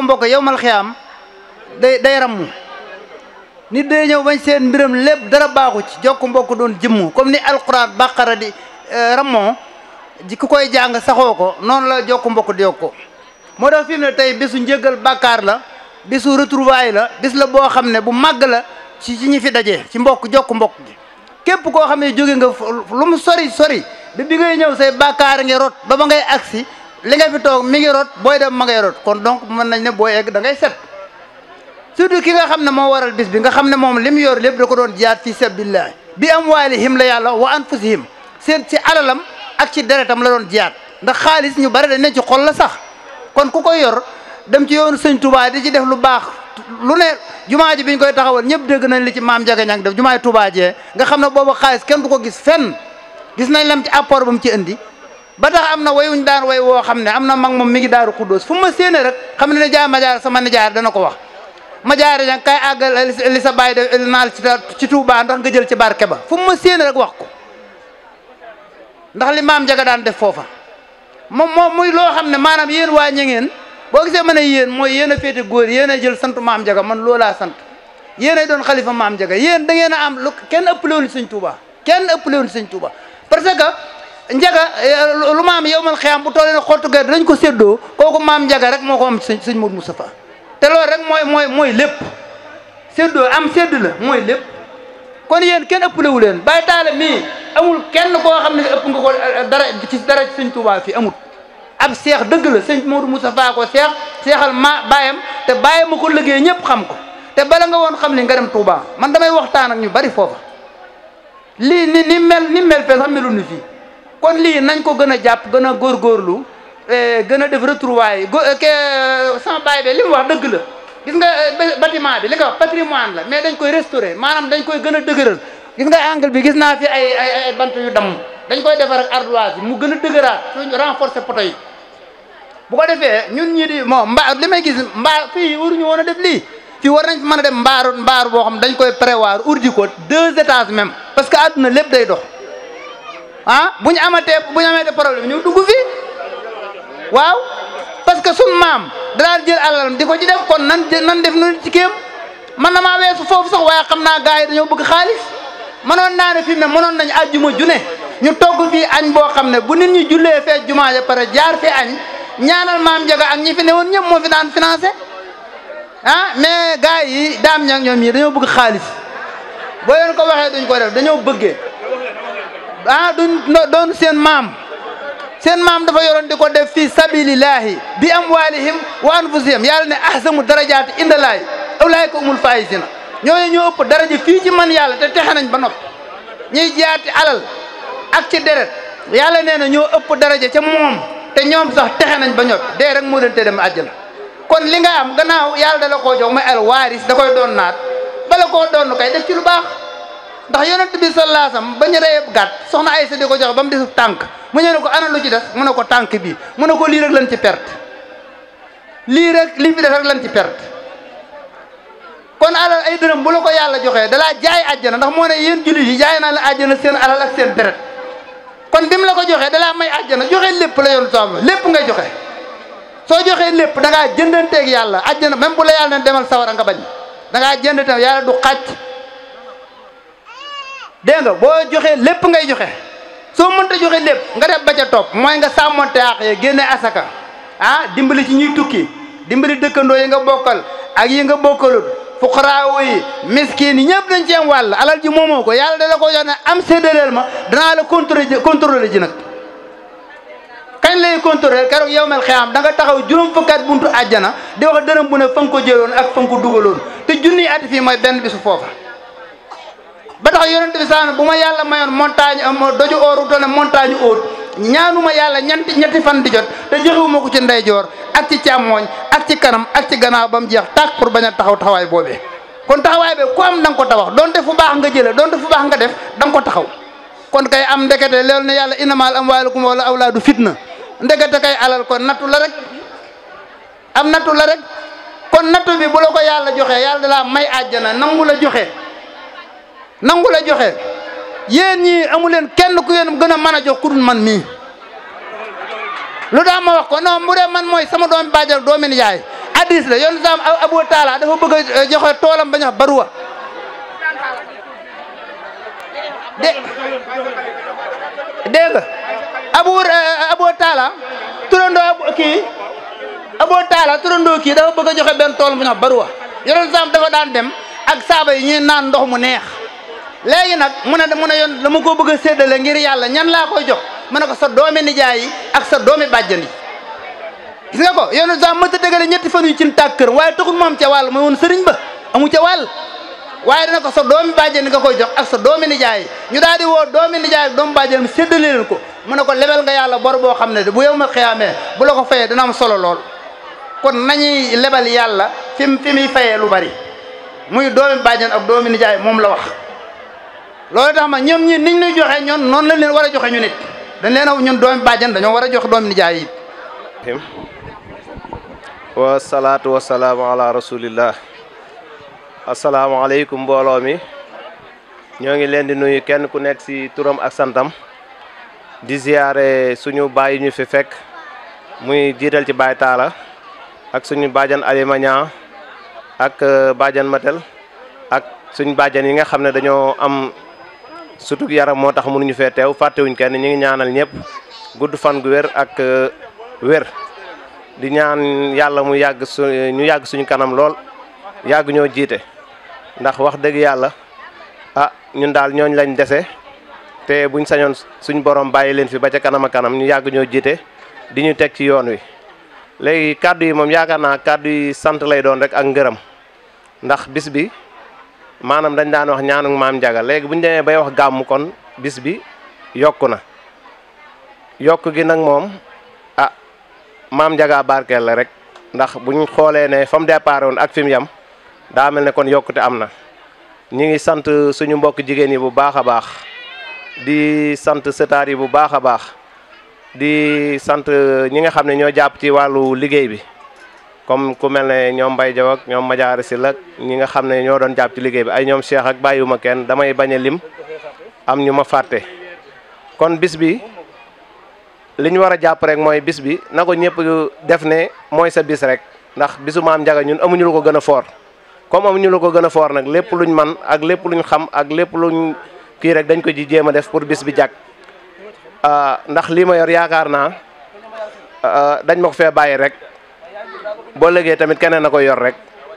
mbokk yowmal xiyaam day rammu nit day ñëw bañ seen mbiram lépp dara baaxu ci jokku mbokk doon jëmmu comme ni alquran bàqara di rammoo ji ku koy jàng saxoo ko noonu la jokku mbokk di yokko moo tax fi mu ne tey bisu njëgal bàkkaar la bisu retrouvaille la bis la boo xam ne bu màgg la ci ñi fi daje ci mbokk jokk mbokk gi képp koo xam ne jóge nga lu mu sori bi ngay ñëw say bàkkaar ngi rot ba ngay agsi li nga fi toog mi ngi rot booy dem ma ngay rot kon donc mën nañ ne booy egg da ngay set surtout ki nga xam ne moo waral bis bi nga xam ne moom li mu yor lépp da ko doon jihaad fi sabilillah bi amwaalihim la yàlla wa anfusihim seen ci alalam ak ci deretam la doon jihaad ndax xaalis ñu bari dañ ne ci xol la sax kon ku koy yor dem ci yoonu sëñ Touba di ci def lu baax lu ne jumaa ji biñ koy taxawal ñëpp dégg nañ li ci maam Njaga Ñang def jumaay Touba jee nga xam ne boobu xaalis kenn du ko gis fenn gis nañ lam ci apport ba mu ci indi ba tax am na wayuñ daan way woo xam ne am na mag moom mi ngi daaru xuddoos fu ma séenee rek xam ne jaay ma jaar sama nijaar dana ko wax ma jaare ñang kay àggal li sa bàyyi de naal ci Touba ndax nga jël ci barke ba fu ma séenee rek wax ko ndax li maam Njaga daan def foofa moom muy loo xam ne maanaam yéen waa ñangeen boo gisee ma ne yéen mooy yéen a féete góor yéen a jël sant maam Njaga man loolaa sant yéen a doon xalifa maam Njaga yéen da ngeen a am lu kenn ëppalewul sëñ Touba sëñ Touba parce que Njaga lu maam yowmal xiyaam bu tollee ne xottu gerte dañ ko séddoo kooku maam Njaga rek moo ko am sëñ Modou Moustapha te loolu rek mooy lépp séddoo am sédd la mooy lépp kon yéen kenn ëppalewu leen Baye Talla mii amul kenn koo xam ne ëpp nga ko dara ci sëñ Touba fii amul ab seex dëgg la sëñ Modou Moustapha ko seexal ma baayam te baayam ma ko liggéey ñëpp xam ko te bala nga woon xam li nga dem Touba man damay waxtaan ak ñu bari foofa lii ni mel fee sax melu ni fii kon lii nañ ko gën a jàpp gën a góorgóorlu gën a def retrouvaille sama baay bi li mu wax dëgg la gis nga bâtiment bi li nga wax patrimoine la mais dañ koy restaurer maanaam dañ koy gën a dëgëral gis nga angle bi gis naa fi ay bant yu damm dañ koy defar ak ardoise bi mu gën a dëgëraat suñu renforcer poto yi bu ko defee ñun ñi di moom li may gis fii waruñu woon a def lii fii war nañ mën a dem mbaaru boo xam dañ koy prévoir urdi ko 2 étages même parce que àdduna lépp day dox bu ñu amatee problème ñu dugg fii waaw parce que suñ maam daan jël alalam di ko ci def kon nan def nu ci kéem man na maa weesu foofu sax waaye xam naa gars yi dañoo bëgg xaalis mënoon naa ne fi mu ne mënoon nañ àjjuma june ñu togg fii añ boo xam ne bu nit ñi jullee fee jumaa ja pare jaar fi añ ñaanal maam Njaga ak ñi fi ne woon ñëpp moo fi daan financé mais gars yi daam ñag ñoom yi dañoo bëgg xaalis boo leen ko waxee duñ ko def dañoo bëggee duñ doon seen maam dafa yoroon di ko def fii sabilillahi bi amwalihim wa anfusihim yàlla ne ahsamu darajaati indallaahi ulaayka umul faayisina ñooñu ñoo ëpp daraja fii ci man yàlla te texe nañ ba noppi ñuy jaati alal ak ci deret yàlla nee na ñoo ëpp daraja ca moom te ñoom sax texe nañ ba ñoppi dee rek moo leen te dem àjjana kon li nga am gannaaw yàlla da la koo jox mooy al waaris da koy doon naat bala koo doon kay def ci lu baax ndax yonent bi sallallahu alayhi wasallam ba ñu reyeb gàtt soxna Aysa di ko jox ba mu desu tànk mu ñëw ne ko ana lu ci des mu ne ko tànk bi mu ne ko lii rek lan ci perte lii fi des rek lan ci perte kon alal ay dërëm bu la ko yàlla joxee dalaa jaay àjjana ndax moo ne yéen jullit yi jaay naa la àjjana seen alal ak seen deret kon bi mu la ko joxee dalaa may àjjana joxe lépp la yoon soxla lépp ngay joxe soo joxee lépp da ngaa jëndanteeg yàlla àjjana même bu la yàlla ne demal sawara nga bañ da ngaa jëndante yàlla du xàcc dégg nga boo joxee lépp ngay joxe soo mënta joxe lépp nga def ba ca topp mooy nga sàmmonte àq ye génne asaka dimbali ci ñuy tukki dimbali dëkkandoo yi nga bokkal ak yi nga bokkalul fuqaraawu yi miskin yi ñëpp dañ ci am wàll alal ji moomoo ko yàlla da la ko jox ne am séddaleel ma danaa la contrôler ji nag kañ lay contrôler keroog yawmal xiyaam da nga taxaw juróom fukkat buntu àjjana di wax dërëm bu ne fa nga ko jëloon ak fa nga ko dugaloon te junniy at fii mooy benn bisu foofa ba tax yonent bi sax bu ma yàlla mayoon montagne doju ooru to ne montagne haute ñaanuma yàlla ñetti fan di jot te joxewuma ko ci ndeyjoor ak ci càmmooñ ak ci kanam ak ci gannaaw ba mu jeex tàkk pour bañ a taxaw taxawaay boobee kon taxawaay be ku am da nga ko tabax donte fu baax nga jële donte fu baax nga def da nga ko taxaw kon kay am ndekete loolu ne yàlla innamal amwaalukum wala awlaadu fitna ndekete kay alal kon nattu la rek am nattu la rek kon nattu bi bu la ko yàlla joxee yàlla dalaa may àjjana nangu la joxe yéen ñii amu leen kenn ku yéen gën a mën a jox ku dul man mii lu daa ma wax ko non bu dee man mooy sama doomi bàjjan doomi nijaay addis la yoon sam Abu Taala dafa bëgg a joxe toolam ba ñu wax baruwa dégg nga Abu Taala turandoo kii dafa bëgg a joxe benn toolam ba ñu wax baruwa yoon sam dafa daan dem ak saaba yi ñuy naan ndox mu neex léegi nag mu ne yoon dama ko bëgg a séddale ngir yàlla ñan laa koy jox mu ne ko sa doomi nijaay yi ak sa doomi bàjjan yi gis nga ko yoonu sax mënta dégale ñetti fan yu ci tàkk këram waaye taxul mu am ca wàll mooy woon sëriñ ba amu ca wàll waaye dana ko sa doomi bàjjan yi nga koy jox ak sa doomi nijaay yi ñu daal di woo doomi nijaay ak doomi bàjjan mi séddale leen ko mu ne ko lebel nga yàlla bor boo xam ne bu yow ma xiyaamee bu la ko fayee dina am solo lool kon nañuy lebal yàlla fi muy fayee lu bari muy doomi bàjjan ak doomi nijaay moom la wax loolu tax ma ñoom ñi niñ ñuy joxe ñoon noonu lañ leen war a joxe ñu nit dañ leen a ñun doomi bàjjan dañoo war a joxe doomi nijaay yi wa salaatu wa salaamu ala rasulillah asalaamaaleykum mbooloo mi ñoo ngi leen di nuyu kenn ku nekk ci turam ak santam di ziyaare suñu baay yi ñu fi fekk muy jiital ci Baay Taala ak suñu bàjjan Alima Ñaa ak bàjjan Matel ak suñu bàjjan yi nga xam ne dañoo am sutug yaram moo tax mënuñu fee teew fàttewuñ kenn ñu ngi ñaanal ñëpp gudd fan gu wér ak wér di ñaan yàlla mu yàgg ñu yàgg suñu kanam lool yàgg ñoo jiite ndax wax dëgg yàlla ñun daal ñooñ lañ dese te buñ sañoon suñ borom bàyyi leen fi ba ca kanam a kanam ñu yàgg ñoo jiite di ñu teg ci yoon wi léegi kàddu yi moom yaakaar naa kàddu yi sant lay doon rek ak ngërëm ndax bis bi maanaam dañ daan wax ñaanu maam Njaga léegi bu ñu demee bay wax gàmmu kon bis bi yokku na yokk gi nag moom maam Njaga barkeel la rek ndax buñ xoolee ne fa mu départ woon ak fi mu yem daa mel ne kon yokkute am na ñi ngi sant suñu mbokk jigéen yi bu baax a baax di sant sëtaar yi bu baax a baax di sant ñi nga xam ne ñoo jàpp ci wàllu liggéey bi comme ku mel ne ñoom Mbaye Jaw ak ñoom Madiare si la ñi nga xam ne ñoo doon jàpp ci liggéey bi ay ñoom Cheikh ak bàyyiwuma kenn damay bañ a lim am ñu ma fàtte kon bis bi li ñu war a jàpp rek mooy bis bi na ko ñëpp def ne mooy sa bis rek ndax bisu maam Njaga ñun amuñu lu ko gën a foor comme amuñu lu ko gën a foor nag lépp luñ man ak lépp luñ xam ak lépp luñ kii rek dañ ko ji jéem a def pour bis bi jàkk ndax lii ma yor yaakaar naa dañ ma ko fee bàyyi rek boo légee tamit keneen na koy yor rek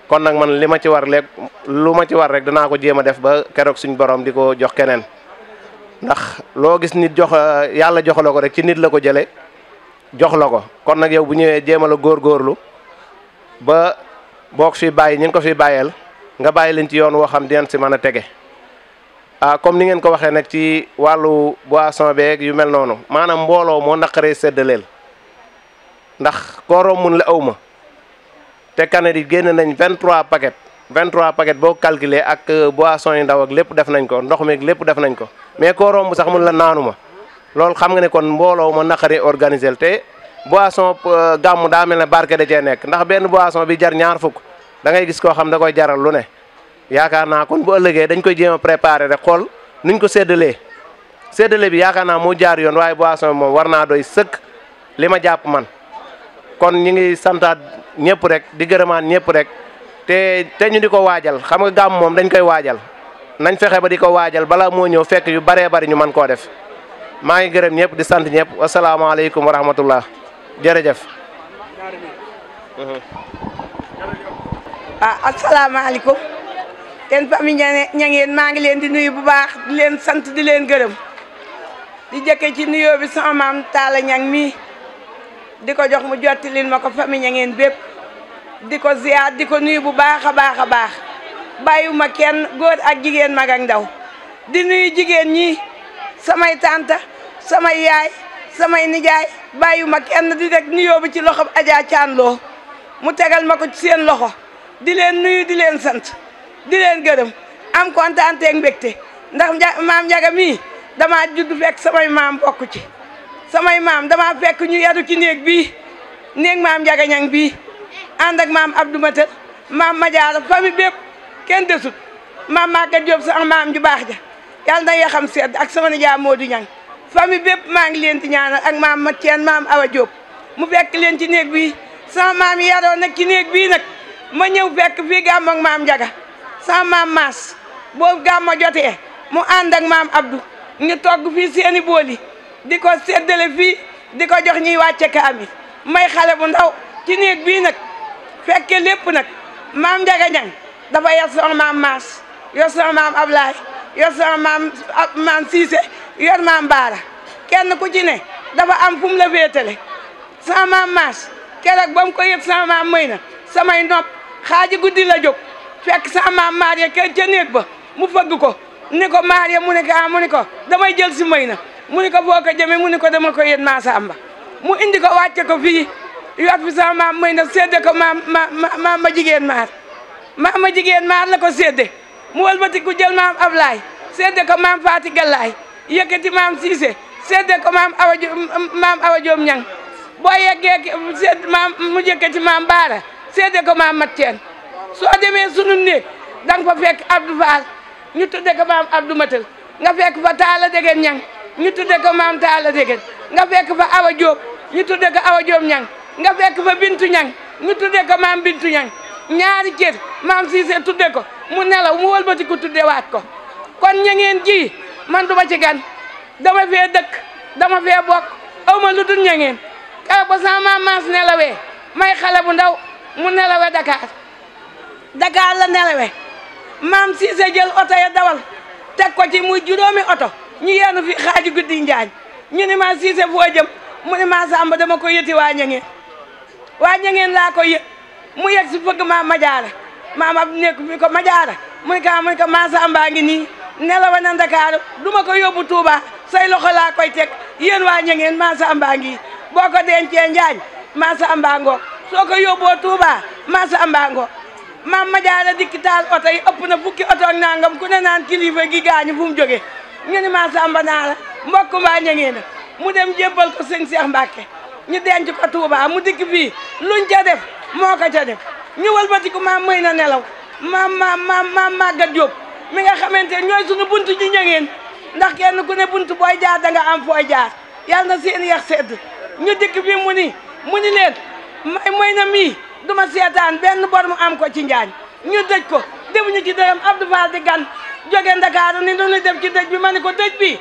kon nag man li ma ci war lépp lu ma ci war rek danaa ko jéem a def ba keroog suñ borom di ko jox keneen ndax loo gis nit jox yàlla jox la ko rek ci nit la ko jële jox la ko kon nag yow bu ñëwee jéem a la góorgóorlu ba boo ko fi bàyyi ñu ngi ko fi bàyyeel nga bàyyi leen ci yoon woo xam dinañ si mën a tege comme ni ngeen ko waxee nag ci wàllu boisson beeg yu mel noonu maanaam mbooloo moo naqaree séddaleel ndax kooroom mun la awma te kanet yi génn nañ 23 paquets boo calculé ak boisson yu ndaw ak lépp def nañ ko ndox meeg lépp def nañ ko mais kooroom bu sax mun la naanuma loolu xam nga ne kon mbooloo moo naqaree organiser te boisson gàmmu daa mel ne barke da cee nekk ndax benn boisson bi jar ñaar fukk da ngay gis koo xam da koy jaral lu ne yaakaar naa kon bu ëllëgee dañ koy jéem a préparer rek xool nuñ ko séddalee séddale bi yaakaar naa moo jaar yoon waaye boisson bi moom war naa doy sëkk li ma jàpp man kon ñi ngi santaat ñëpp rek di gërëmaan ñëpp rek te ñu di ko waajal xam nga gàmm moom dañ koy waajal nañ fexe ba di ko waajal balaa moo ñëw fekk yu baree bari ñu mën koo def maa ngi gërëm ñëpp di sant ñëpp wasalaamaaleykum wa rahmatullah jërëjëf. asalaamaaleykum kenn famille ñangeen maa ngi leen di nuyu bu baax di leen sant di leen gërëm di jëkke ci nuyoo bi sama maam Talla Ñang mi di ko jox mu jottilil ma ko famille ñangeen bépp di ko ziar di ko nuyu bu baax a baax a baax bàyyiwuma kenn góor ak jigéen mag ak ndaw di nuyu jigéen ñi samay tante samay yaay samay nijaay bàyyuma kenn di rek nuyoo bi ci loxo Adja Thian Lo mu tegal ma ko ci seen loxo di leen nuyu di leen sant di leen gërëm am kontaan ak mbégte ndax maam Njaga mii damaa judd fekk samay maam bokk ci samay maam damaa fekk ñu yaru ci néeg bii néeg maam Njaga Ñang bii ànd ak maam Abdou Matal maam Madiara famille bépp kenn desut maam Maguette Diop sax maam ju baax ja yàlla na yaxam sedd ak sama nijaay Modou Ñang famille bépp maa ngi leen di ñaanal ak maam Mathiène maam Awa Diop mu fekk leen ci néeg bii sama maam yi yaroo nag ci néeg bii nag ma ñëw fekk fii gàmmu ak maam Njaga sama maam Maas boobu gàmmu jotee mu ànd ak maam Abdou ñu togg fii seeni booli di ko séddale fii di ko jox ñuy wàcce kaamil may xale bu ndaw ci néeg bii nag fekke lépp nag maam Njaga Ñang dafa yor sama maam Maas yor sama maam Ablaye yor sama maam Siise yor maam Baara kenn ku ci ne dafa am fu mu la féetale sama maam Maas keroog ba mu ko yëg sama maam may na samay nopp xaaji guddi la jóg fekk sama maam Maria ca néeg ba mu fëgg ko ni ko Maria mu ne ko mu ni ko damay jël si may na mu ni ko foo ko jëmee mu ni ko dama ko yët Maasamba mu indi ko wàcce ko fii yor fi sama maam may na sédde ko ma jigéen maar ma jigéen maar la ko sédde mu wëlbati ku jël maam Ablaay sédde ko maam Faati Gallaay yëkkati maam Siise sédde ko maam Awa Joom Ñang boo yeggee sédd maam mu yëkkati maam Baara sédde ko maam Mathiène soo demee sunu néeg da nga fa fekk Abdou Fall ñu tudde ko maam Abdou Matal nga fekk fa Taala Degen Ñang ñu tudde ko maam Taala Degen nga fekk fa Awa Diop ñu tudde ko Awa Diop Ñang nga fekk fa Bintu Ñang ñu tudde ko maam Bintu Ñang ñaari cër maam Siise tudde ko mu nelaw mu wëlbati ko tudde waat ko kon ñangeen ji man duma ci gan dama fee dëkk dama fee bokk awma lu dul ñangeen ka ba sama maam Maas nelawee may xale bu ndaw mu nelawe Dakar la nelawe maam Siise jël oto ya dawal teg ko ci muy juróomi oto ñu yeenu fi xaaju guddi njaañ ñu ni maa Siise foo jëm mu ni maa Samba dama ko yëti waa ñangeen laa ko yët mu yegg si fëgg maam Madiara maam ab nekk fi ko Madiara mu ni ko maa Samba ngi nii nelawe na Dakar duma ko yóbbu Touba say loxo laa koy teg yéen waa ñangeen maa Samba ngi boo ko dencee njaañ maa Samba ngoog soo ko yóbboo Touba maa Samba ngoog maam Madiara dikki taal oto yi ëpp na fukki oto ak nangam ku ne naan kilifa gi gaañu fu mu jógee ñu ni maa Samba naa la mbokk mbaa ñangeen mu dem jébbal ko sëñ Cheikh Mbacke ñu denc ko Touba mu dikk fii luñ ca def moo ko ca def ñu wëlbatiku maam may na nelaw maam Maguette Diop mi nga xamante ñooy sunu buntu ji ñangeen ndax kenn ku ne buntu booy jaar da nga am fooy jaar yàlla na seen yax sedd ñu dikk fii mu ni leen may na mii duma seetaan benn bor mu am ko ci njaañ ñu dëj ko defuñu ci dërëm Abdou Fall di gan jóge Ndakaaru ni nu def ci dëj bi ma ni ko dëj bi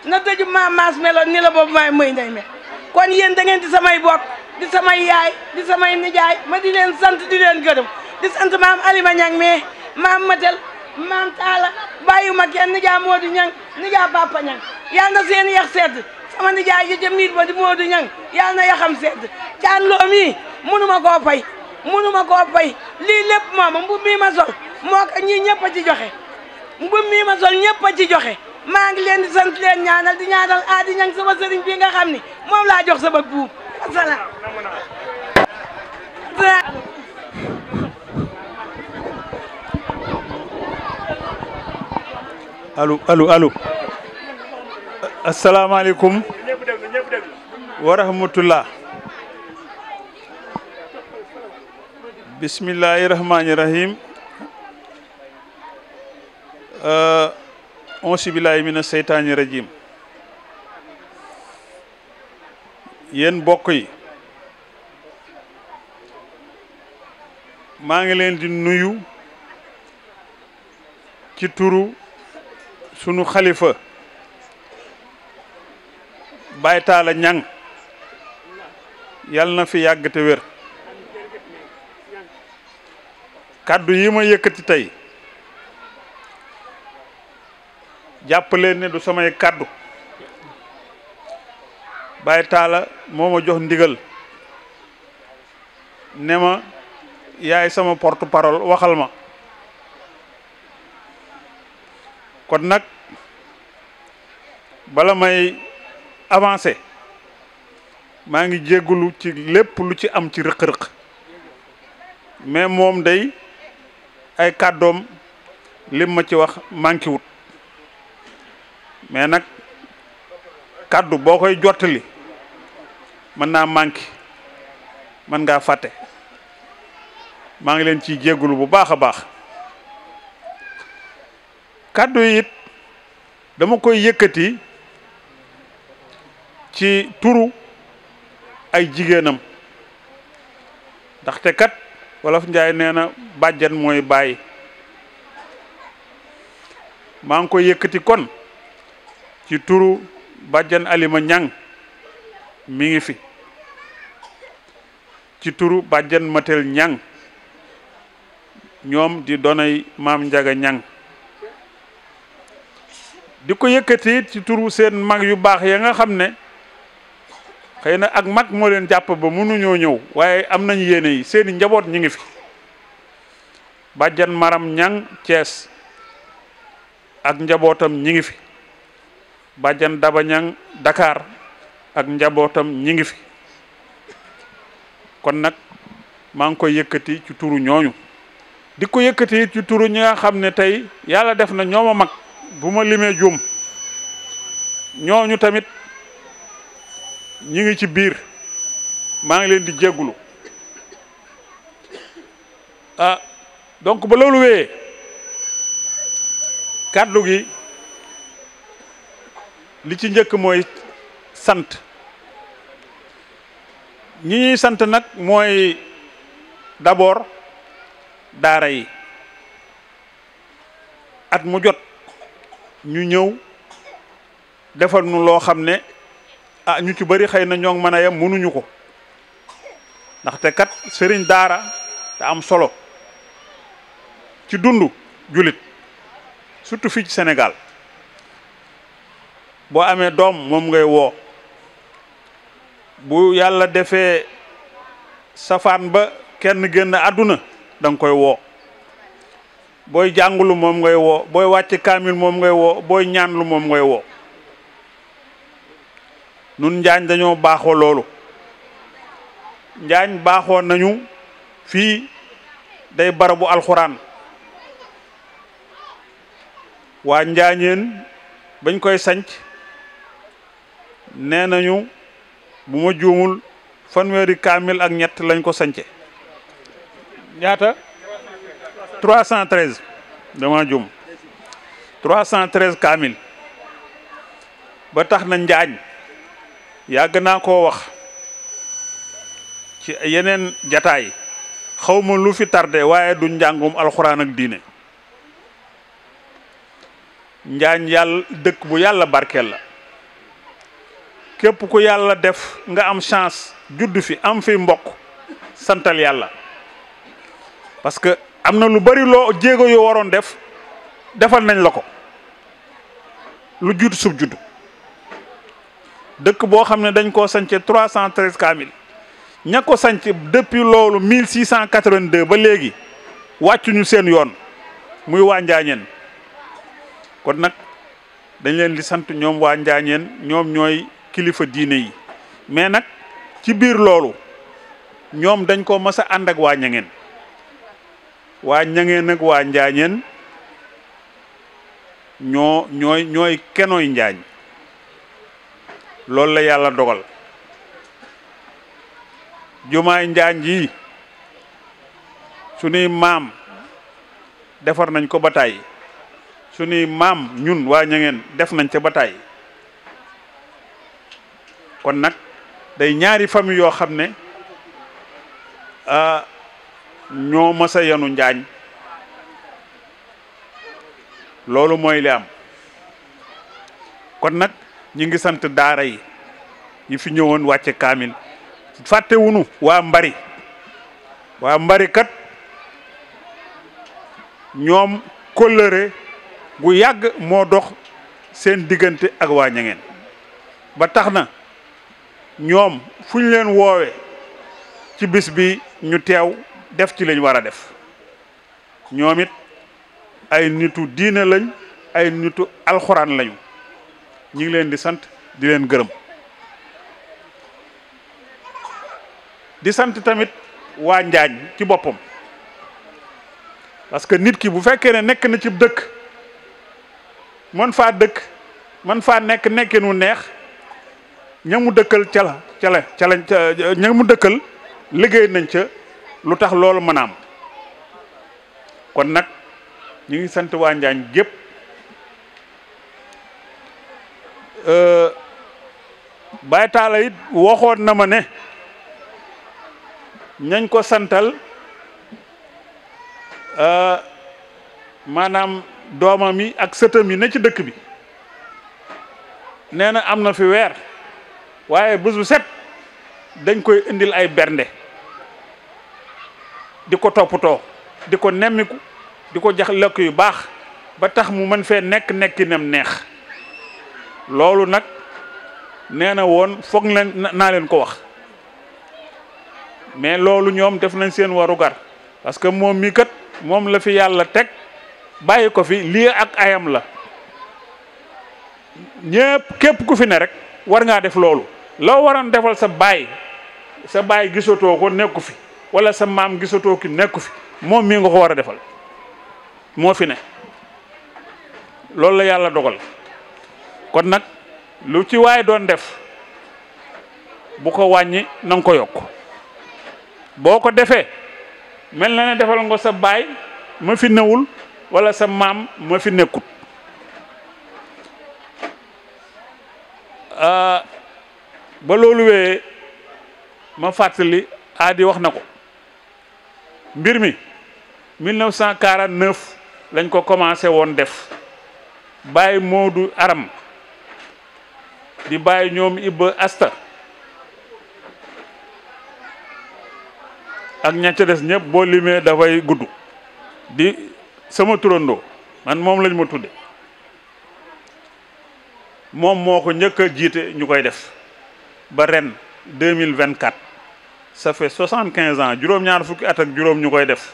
na dëju maam Maas meloon ni la boobu may nay mel kon yéen da ngeen di samay bokk di samay yaay di samay nijaay ma di leen sant di leen gërëm di sant maam Alima Ñang mais maam Matal maam Taala bàyyuma kenn nijaay Modou Ñang nijaay Papa Ñang yàlla na seen yax sedd sama nijaay yi ca miit ba di Modou Ñang yàlla na yaxam sedd Thian Lo mii munuma koo fay lii lépp mooma mbub mii ma sol moo ko ñii ñëpp a ci joxe mbub mii ma sol ñëpp a ci joxe maa ngi leen di sant leen ñaanal di ñaanal Adi Ñang sama sëriñ bii nga xam ni moom laa jox sama buub asalaam allo asalaamaaleykum wa rahmatullah bismillahi rahmani rahim onsi billahi mina seytaani rajim yéen mbokk yi maa ngi leen di nuyu ci turu sunu xalifa Baye Talla Ñang yal na fi yàgg te wér kaddu yi ma yëkkati tey jàpp leen ne du samay kaddu Baye Talla moo ma jox ndigal ne ma yaay sama porte parole waxal ma kon nag bala may avancer maa ngi jéggulu ci lépp lu ci am ci rëq-rëq mais moom day ay kàddoom lim ma ci wax manqué wut mais nag kàddu boo koy jottali mën naa manqué mën ngaa fàtte maa ngi leen ciy jéggulu bu baax a baax kàddu yi it dama koy yëkkati ci turu ay jigéenam ndaxte kat wolof njaay nee na bàjjan mooy bàyyi maa ngi koy yëkkati kon ci turu bàjjan Alima Ñang mi ngi fi ci turu bàjjan Matel Ñang ñoom di donay maam Njaga Ñang di ko yëkkati ci turu seen mag yu baax ya nga xam ne xëy na ak mag moo leen jàpp ba mënuñoo ñëw waaye am nañ yéene yi seeni njaboot ñi ngi fi bàjjan Maram Ñang Cees ak njabootam ñi ngi fi bàjjan Daba Ñang Dakar ak njabootam ñi ngi fi kon nag maa ngi koy yëkkati ci turu ñooñu di ko yëkkati ci turu ñi nga xam ne tey yàlla def na ñooma mag bu ma limee juum ñooñu tamit ñi ngi ci biir maa ngi leen di jéggulu donc ba loolu wéyee kàddu gi li ci njëkk mooy sant ñi ñuy sant nag mooy d'abord daara yi at mu jot ñu ñëw defal nu loo xam ne ñu ci bari xëy na ñoo ngi mën a yem mënuñu ko ndaxte kat sëriñ daara te am solo ci dundu julit surtout fii ci Sénégal boo amee doom moom ngay woo bu yàlla defee safaan ba kenn génn àdduna da nga koy woo booy jàngulu moom ngay woo booy wàcc kaamil moom ngay woo booy ñaanlu moom ngay woo nun njaañ dañoo baaxoo loolu njaañ baaxoo nañu fii day barabu alxuraan waa njaañeen bañ koy sanc nee nañu bu ma juumul fanweeri kaamil ak ñett lañ ko sance ñaata 313 dama juum 313 kaamil ba tax na njaañ yàgg naa koo wax ci yeneen jataay xawma lu fi tardé waaye du njàngum alxuraan ak diine njaañ yàlla dëkk bu yàlla barkeel la képp ku yàlla def nga am chance judd fi am fi mbokk santal yàlla parce que am na lu bari loo jéego yu waroon defal nañ la ko lu judd sub judd dëkk boo xam ne dañ koo sance 313 kaamil ña ko sanc depuis loolu 1682 ba léegi wàccuñu seen yoon muy waa Njaañeen kon nag dañ leen di sant ñoom waa Njaañeen ñoom ñooy kilifa diine yi mais nag ci biir loolu ñoom dañ ko mës a ànd ak waa Ñangeen ak waa Njaañeen ñooy kenooy njaañ loolu la yàlla dogal jumaay njaañ yi sunuy maam defar nañ ko ba tàyyi sunuy maam ñun waa Ñangeen def nañ ca ba tàyyi kon nag day ñaari famille yoo xam ne ñoo masa yanu njaañ loolu mooy li am kon nag ñi ngi sant daara yi fi ñëwoon wàcce kaamil fàttewunu waa mbari kat ñoom kóllëre gu yàgg moo dox seen diggante ak waa Ñangeen ba tax na ñoom fu ñu leen woowe ci bis bi ñu teew def ci lañ war a def ñoom it ay nitu diine lañ ay nitu alxuraan lañu ñu ngi leen di sant di leen gërëm di sant tamit waa Njaañ ci boppam parce que nit ki bu fekkee ne nekk na ci dëkk man faa dëkk man faa nekkin wu neex ña mu dëkkal ña mu dëkkal liggéey nañ ca lu tax loolu mën a am kon nag ñu ngi sant waa Njaañ gépp Baye Talla it waxoon na ma ne ñañ ko santal maanaam doomam yi ak sëtam yi ne ci dëkk bi nee na am na fi weer waaye bés bu set dañ koy indil ay bernde di ko toppatoo di ko nemmiku di ko jax lekk yu baax ba tax mu mën fee nekkinam neex loolu nag nee na woon foog naa leen ko wax mais loolu ñoom def nañ seen warugar parce que moom mi kat moom la fi yàlla teg bàyyi ko fi lii ak ayam la ñépp képp ku fi ne rek war ngaa def loolu loo waroon defal sa baay gisatoo ko nekku fi wala sa maam gisatoo ki nekku fi moom mii nga ko war a defal moo fi ne loolu la yàlla dogal kon nag lu ci waay doon def bu ko wàññi na nga ko yokk boo ko defee mel na ne defal nga sa baay ma fi newul wala sa maam ma fi nekkut ba loolu wee ma fàttali aadi wax na ko mbir mi 1949 lañ ko commencé woon def Baye Modou Aram di bàyyi ñoom Ibba Asta ak ña ca des ñëpp boo limee dafay gudd di sama turandoo man moom lañ ma tudde moom moo ko njëkk a jiite ñu koy def ba ren 2024 ça fait 75 ans juróom-ñaar fukki at ak juróom ñu koy def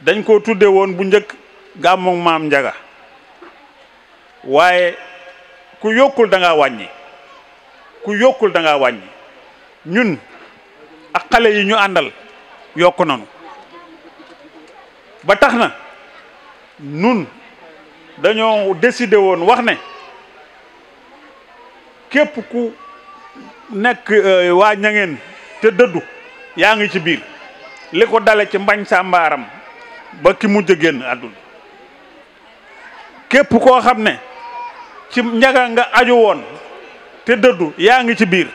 dañ ko tudde woon bu njëkk gàmmu maam Njaga waaye ku yokkul da ngaa wàññi ku yokkul da ngaa wàññi ñun ak xale yi ñu àndal yokk nanu ba tax na nun dañoo décidé woon wax ne képp ku nekk waa Ñangeen te dëddu yaa ngi ci biir li ko dale ci mbañ sàmbaaram ba ki mujj génn àdduna képp koo xam ne ci Njaga nga aju woon te dëddu yaa ngi ci biir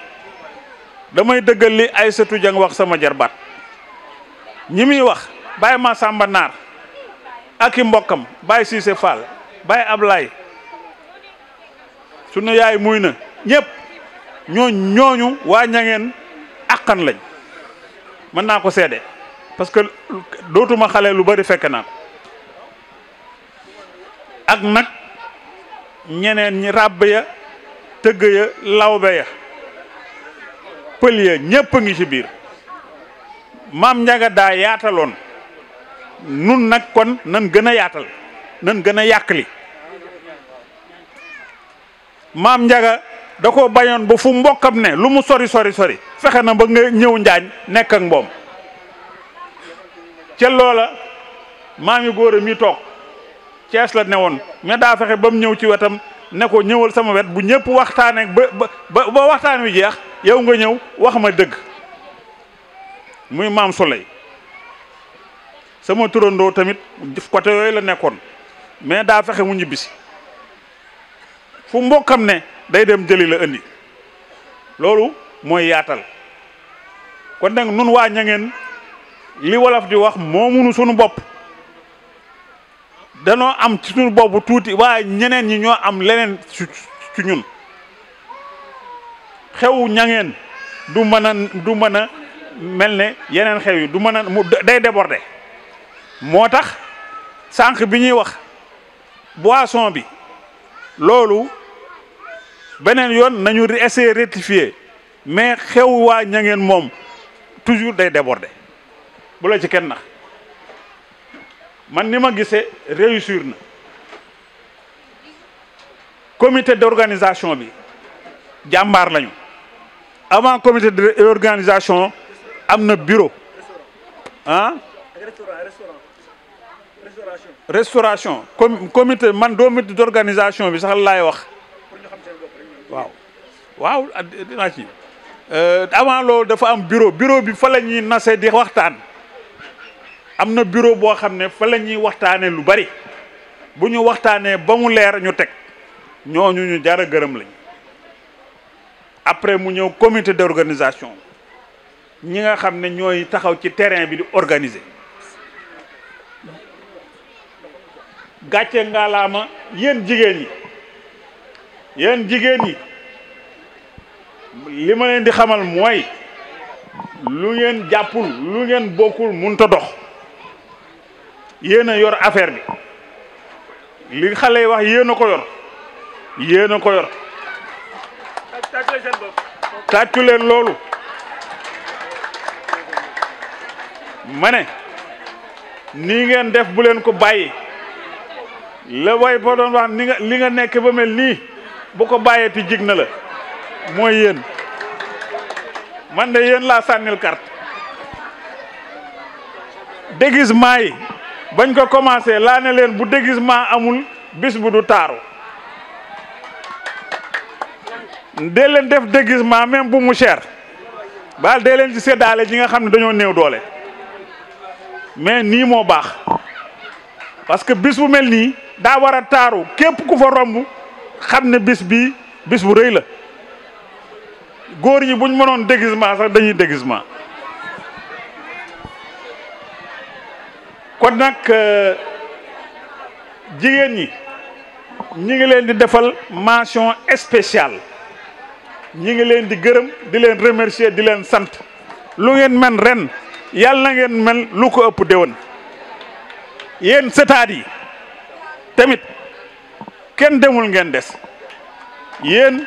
damay dëggal li Aysatu Jang wax sama jarbaat ñi muy wax Baye Masamba Naar ak i mbokkam Baye Cissé Fall Baye Ablaye sunu yaay muy na ñëpp ñooñu waa Ñangeen àqan lañ mën naa ko seede parce que dootuma xale lu bari fekk naa ko ak nag ñeneen ñi ràbb ya tëgg ya lawbe ya pël ya ñépp a ngi ci biir maam Njaga daa yaataloon nun nag kon nan gën a yaatal nan gën a yàqli maam Njaga da ko bañoon ba fu mbokkam ne lu mu sori fexe na ba nga ñëw Njaañ nekk ak mboom ca loola maam yi góor a mi toog Cees la ne woon mais daa fexe ba mu ñëw ci wetam ne ko ñëwal sama wet bu ñëpp waxtaanee ba waxtaan wi jeex yow nga ñëw wax ma dëgg muy maam Souley sama turandoo tamit côté yooyu la nekkoon mais daa fexe mu ñibbisi fu mbokkam ne day dem jëli la indi loolu mooy yaatal kon nag nun waa Ñangeen li wolof di wax moomunu sunu bopp danoo am ci sunu bopp tuuti waaye ñeneen ñi ñoo am leneen ci ñun xew Ñangeen du mën a mel ne yeneen xew yi du mën a day déborder moo tax sànq bi ñuy wax boisson bi loolu beneen yoon nañu essayer rectifier mais xew waa Ñangeen moom toujours day déborder bu la ci kenn nax man ni ma gisee réussir na comité d'organisation bi jàmbaar lañu avant comité d'organisation am na bureau ah restauration comité man comité d'organisation bi sax laay wax waaw dinaa ci avant loolu dafa am bureau bi fa la ñuy nase di waxtaan am na bureau boo xam ne fa la ñuy waxtaanee lu bari bu ñu waxtaanee ba mu leer ñu teg ñooñu ñu jar a gërëm lañ après mu ñëw comité d'organisation ñi nga xam ne ñooy taxaw ci terrain bi di organiser gàcce ngaalaama yéen jigéen ñi li ma leen di xamal mooy lu ngeen jàppul lu ngeen bokkul mënut a dox yéen a yor affaire bi li xale yi wax yéen a ko yor tàccu leen loolu ma ne nii ngeen def bu leen ko bàyyi la way ba doon wax li nga nekk ba mel nii bu ko bàyyee ti jig na la mooy yéen man de yéen laa sànnil carte déguisement yi bañ ko commencé laa ne leen bu déguisement amul bis bu du taaru dee leen def déguisement même bu mu cher baal dee leen ci seddaale ñi nga xam ne dañoo néew doole mais nii moo baax parce que bis bu mel nii daa war a taaru képp ku fa romb xam ne bis bii bis bu rëy la góor ñi buñ mënoon déguisement sax dañuy déguisement kon nag jigéen ñi ñi ngi leen di defal mention spéciale ñi ngi leen di gërëm di leen remercier di leen sant lu ngeen men ren yàlla na ngeen mel lu ko ëpp déwén yéen sëtaat yi tamit kenn demul ngeen des yéen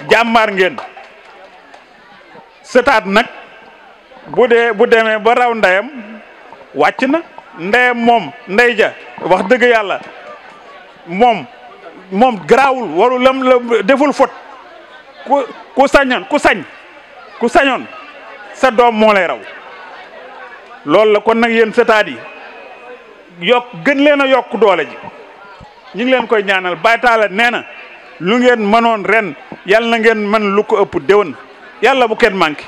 jàmbaar ngeen sëtaat nag bu demee ba raw ndeyam wàcc na ndeyam moom ndey ja wax dëgg yàlla moom garaawul waru lam la deful fot ku sañoon sa doom moo lay raw loolu la kon nag yéen sëtaat yi gën leen a yokk doole ji ñu ngi leen koy ñaanal Baye Talla nee na lu ngeen mënoon ren yàlla na ngeen mën lu ko ëpp déwén yàlla bu kenn manqué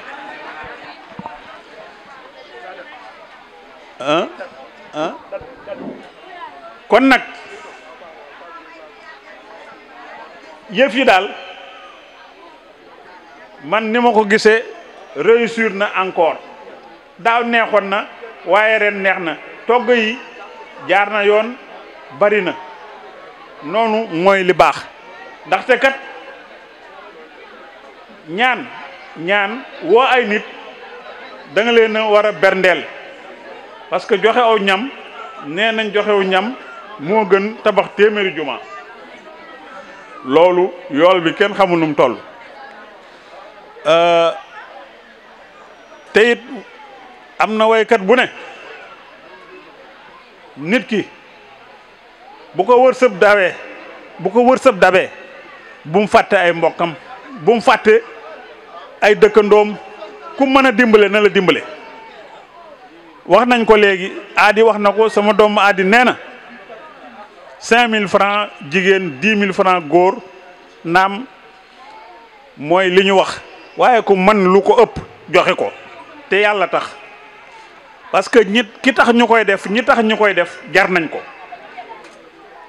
kon nag yëf yi daal man ni ma ko gisee réussir na encore daaw neexoon na waaye ren neex na togg yi jaar na yoon bari na noonu mooy li baax ndaxte kat ñaan woo ay nit da nga leen a war a berndeel parce que joxe aw ñam nee nañ joxewu ñam moo gën tabax téeméeri juma loolu yool bi kenn xamul nu mu toll te it am na waykat bu ne nit ki bu ko wërsëb dabee bu mu fàtte ay mbokkam bu mu fàtte ay dëkkandoom ku mën a dimbale na la dimbale wax nañ ko léegi aadi wax na ko sama doomu aadi nee na 5000 francs jigéen 10 000 francs góor naam mooy li ñu wax waaye ku mën lu ko ëpp joxe ko te yàlla tax parce que ñi tax ñu koy def jar nañ ko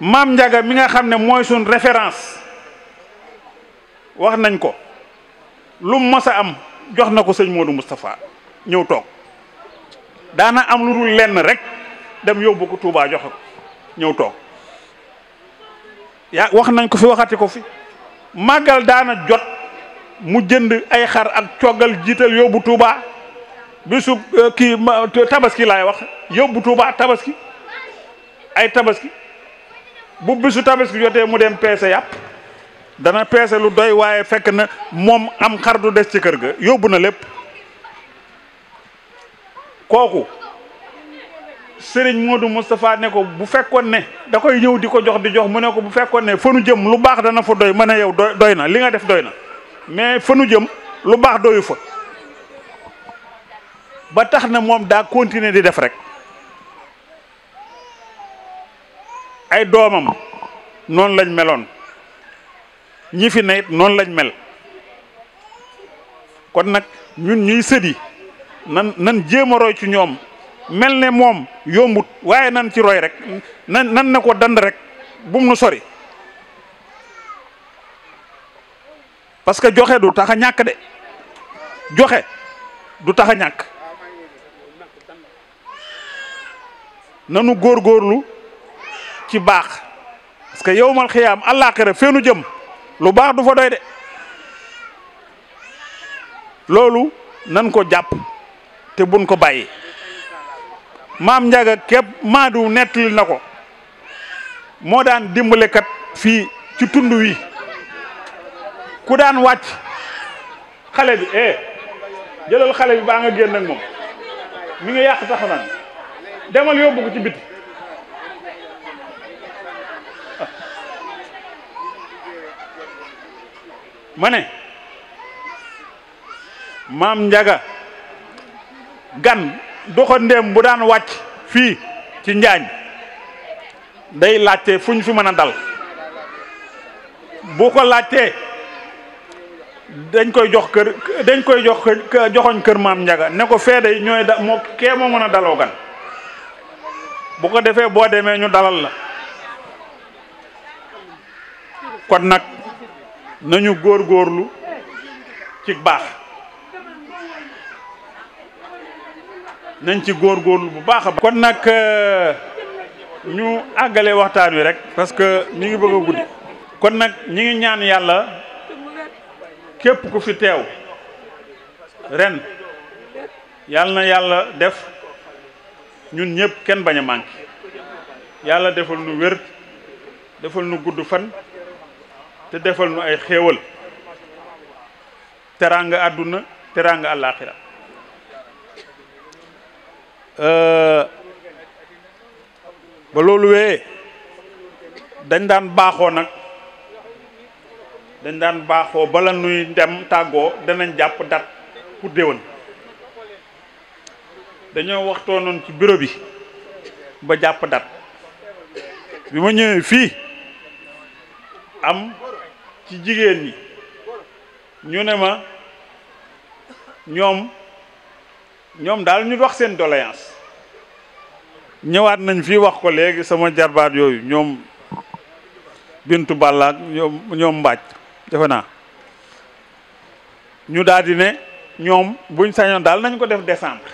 maam Ndiaga mi nga xam ne mooy suñ référence wax nañ ko lu mos a am jox na ko sëñ Modou Moustapha ñëw toog daana am lu dul lenn rek dem yóbbu ko Touba joxe ko ñëw toog yaa wax nañ ko fi waxati ko fi màggal daana jot mu jënd ay xar ak coggal jiital yóbbu Touba bisu kii tabaski laay wax yóbbu Touba tabaski ay tabaski bu bisu tabaski jotee mu dem peese yàpp dana peese lu doy waaye fekk na moom am xar du des ci kër ga yóbbu na lépp kooku Serigne Modou Moustapha ne ko bu fekkoon ne da koy ñëw di ko jox di jox mu ne ko bu fekkoon ne fa nu jëm lu baax dana fa doy ma ne yow doy na li nga def doy na mais fa nu jëm lu baax doyu fa ba tax na moom daa continuer di def rek ay doomam noonu lañ meloon ñi fi ne it noonu lañ mel kon nag ñun ñuy sëdi nan jéem a roy ci ñoom mel ne moom yombut waaye nan ci roy rek nan ne ko dand rek bum nu sori parce que joxe du tax a ñàkk de joxe du tax a ñàkk nanu góorgóorlu ci baax parce que yowmal xiyaam àllaaxira feenu jëm lu baax du fa doy de loolu nan ko jàpp te buñ ko bàyyi maam Njaga képp maadu nettali na ko moo daan dimbalekat fii ci tund wi ku daan wàcc xale bi jëlal xale bi baa nga génn ak moom mi nga yàq taxanaan demal yóbbu ko ci biti ma ne maam Njaga gan doxandéem bu daan wàcc fii ci Njaañ day laajte fuñ fi mën a dal bu ko laajtee dañ koy jox kër dañ koy jox joxoñ kër maam Njaga ne ko fee day ñooy da moo kee moo mën a daloo gan bu ko defee boo demee ñu dalal la kon nag nañu góorgóorlu ci baax nañ ci góorgóorlu bu baax a baax kon nag ñu àggale waxtaan wi rek parce que ñu ngi bëgg a guddi kon nag ñi ngi ñaan yàlla képp ku fi teew ren yàlla na yàlla def ñun ñëpp kenn bañ a manqué yàlla defal nu wér defal nu gudd fan te defal nu ay xéewal teraanga àdduna teraanga àllaaxira ba loolu wee dañ daan baaxoo nag dañ daan baaxoo bala nuy dem tàggoo danañ jàpp dat pour déwén dañoo waxtoonoon ci bureau bi ba jàpp dat bi ma ñëwee fii am ci jigéen ñi ñu ne ma ñoom daal ñu wax seen doléance ñëwaat nañ fii wax ko léegi sama jarbaat yooyu ñoom Bintu Ballaak ñoom Mbaaj defe naa ñu daal di ne ñoom buñ sañoon daal nañ ko def décembre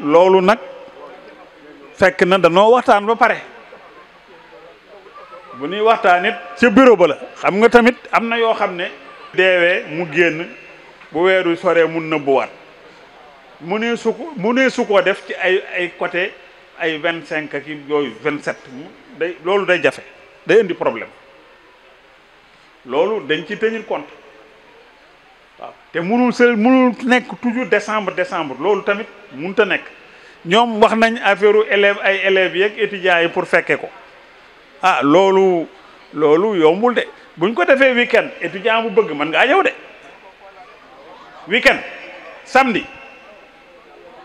loolu nag fekk na danoo waxtaan ba pare bu ñuy waxtaan it ca bureau ba la xam nga tamit am na yoo xam ne deewee mu génn bu weeru soree mun na buwaat mu ne su ko def ci ay côté ay 25 ak yooyu 27 day loolu day jafe day indi problème loolu dañ ci tenir compte waaw te munul nekk toujours décembre loolu tamit mënut a nekk ñoom wax nañ affaire ay élèves yeeg étudiants yi pour fekke ko loolu yombul de buñ ko defee week-end étudiant bu bëgg mën ngaa ñëw de week-end samedi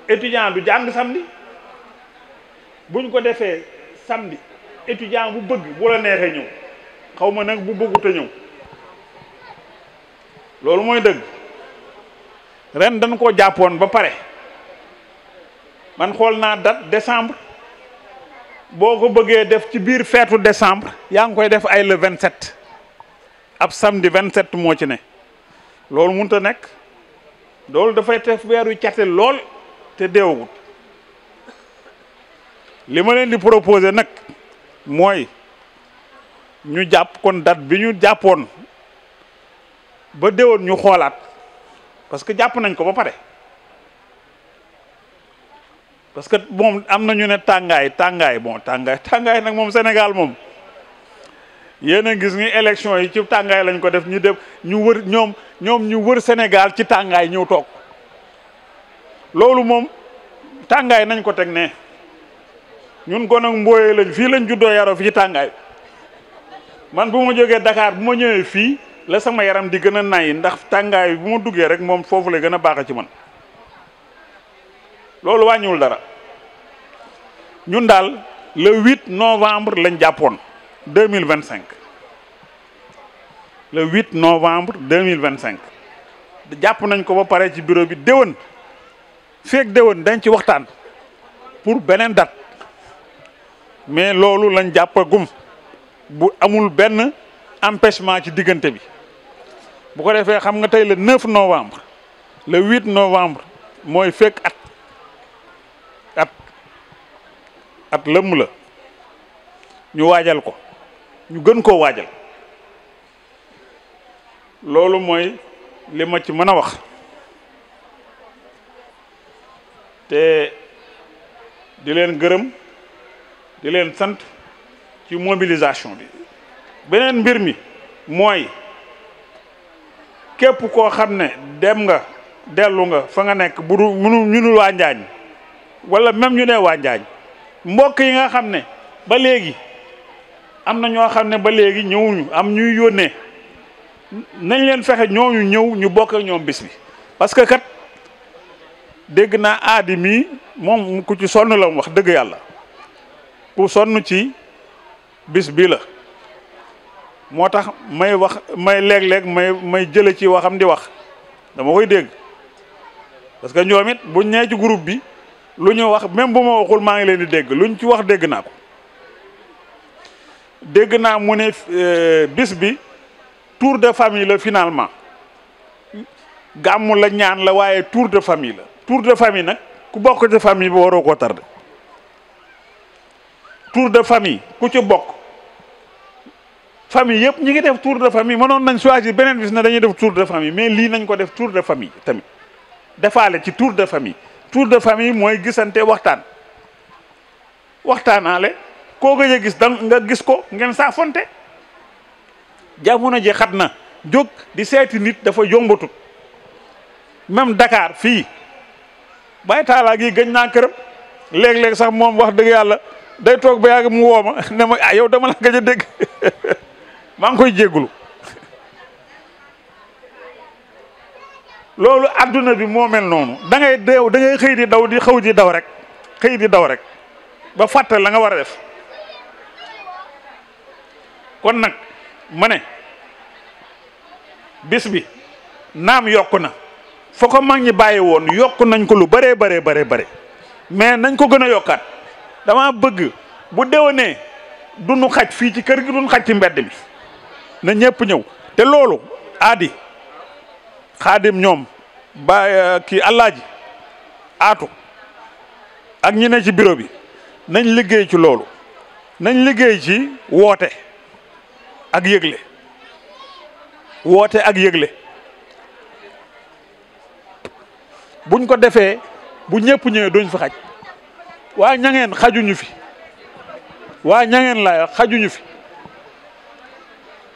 étudiant du jàng samedi buñ ko defee samedi étudiant bu bëgg bu la neexee ñëw xaw ma nag bu bëggut a ñëw loolu mooy dëgg ren dañ koo jàppoon ba pare man xool naa date décembre boo ko bëggee def ci biir feetu décembre yaa ngi koy def ay le 27 ab samedi 27 moo ci ne loolu mënut a nekk loolu dafay def weeru cate lool te deewagut li ma leen di proposer nag mooy ñu jàpp kon date bi ñu jàppoon ba déwoon ñu xoolaat parce que jàpp nañ ko ba pare parce que moom am na ñu ne tàngaay nag moom Sénégal moom yéen a gis ni élection yi ci tàngaay lañ ko def ñu wër ñoom ñu wër Sénégal ci tàngaay ñëw toog loolu moom tàngaay nañ ko teg ne ñun kon ak mbooyee lañ fii lañ juddoo yaroo fi ci tàngaay man bu ma jógee Dakar bu ma ñëwee fii la sama yaram di gën a nay ndax tàngaay bu ma duggee rek moom foofu la gën a baax ci man loolu wàññiwul dara ñun daal le 8 novembre lañ jàppoon 2025 le 8 novembre 2025 jàpp nañ ko ba pare ci bureau bi déwén feek déwén dañ ci waxtaan pour beneen date mais loolu lañ jàppagum bu amul benn empêchement ci diggante bi bu ko defee xam nga tey le 9 novembre le 8 novembre mooy fekk at lëmm la ñu waajal ko ñu gën koo waajal loolu mooy li ma ci mën a wax te di leen gërëm di leen sant ci mobilisation bi beneen mbir mi mooy képp koo xam ne dem nga dellu nga fa nga nekk bu du ñunul waa Njaañ wala même ñu ne waa Njaañ mbokk yi nga xam ne ba léegi am na ñoo xam ne ba léegi ñëwuñu am ñuy yónnee nañ leen fexe ñooñu ñëw ñu bokk ak ñoom bis bi parce que kat dégg naa aadi mii moom ku ci sonn la mu wax dëgg yàlla ku sonn ci bis bi la moo tax may wax may léeg-léeg may jële ci waxam di wax dama koy dégg parce que ñoom it buñ nee ci groupe bi lu ñu wax même bu ma waxul maa ngi leen di dégg luñ ci wax dégg naa ko dégg naa mu ne bis bi tour de famille la finalement gàmmu la ñaan la waaye tour de famille la tour de famille nag ku bokk ci famille bi waroo koo tardé tour de famille ku ci bokk famille yëpp ñi ngi def tour de famille mënoon nañ choisir beneen bis na dañuy def tour de famille mais lii nañ ko def tour de famille tamit defaale ci tour de famille tour de famille mooy gisante waxtaanaale koo gëj a gis da nga gis ko ngeen saafonte jamono ji xat na jóg di seeti nit dafa yombatut même Dakar fii Baye Talla gi gëj naa këram léeg-léeg sax moom wax dëgg yàlla day toog ba yàgg mu woo ma ne ma ah yow dama la gëj a dégg maa ngi koy jéggulu loolu adduna bi moo mel noonu da ngay xëy di daw di xaw di daw rek xëy di daw rek ba fàtte la nga war a def kon nag ma ne bis bi naam yokku na foo ko mag ñi bàyyi woon yokk nañ ko lu bare mais nañ ko gën a yokkaat dama bëgg bu déwénee duñu xaj fii ci kër gi duñu xaj ci mbedd mi na ñëpp ñëw te loolu aadi xaadim ñoom ba kii Alaaji aatu ak ñi ne ci bureau bi nañ liggéey ci loolu nañ liggéey ci woote ak yëgle buñ ko defee bu ñëpp ñëwee duñ fi xaj waa ñangeen xajuñu fi waa ñangeen la xajuñu fi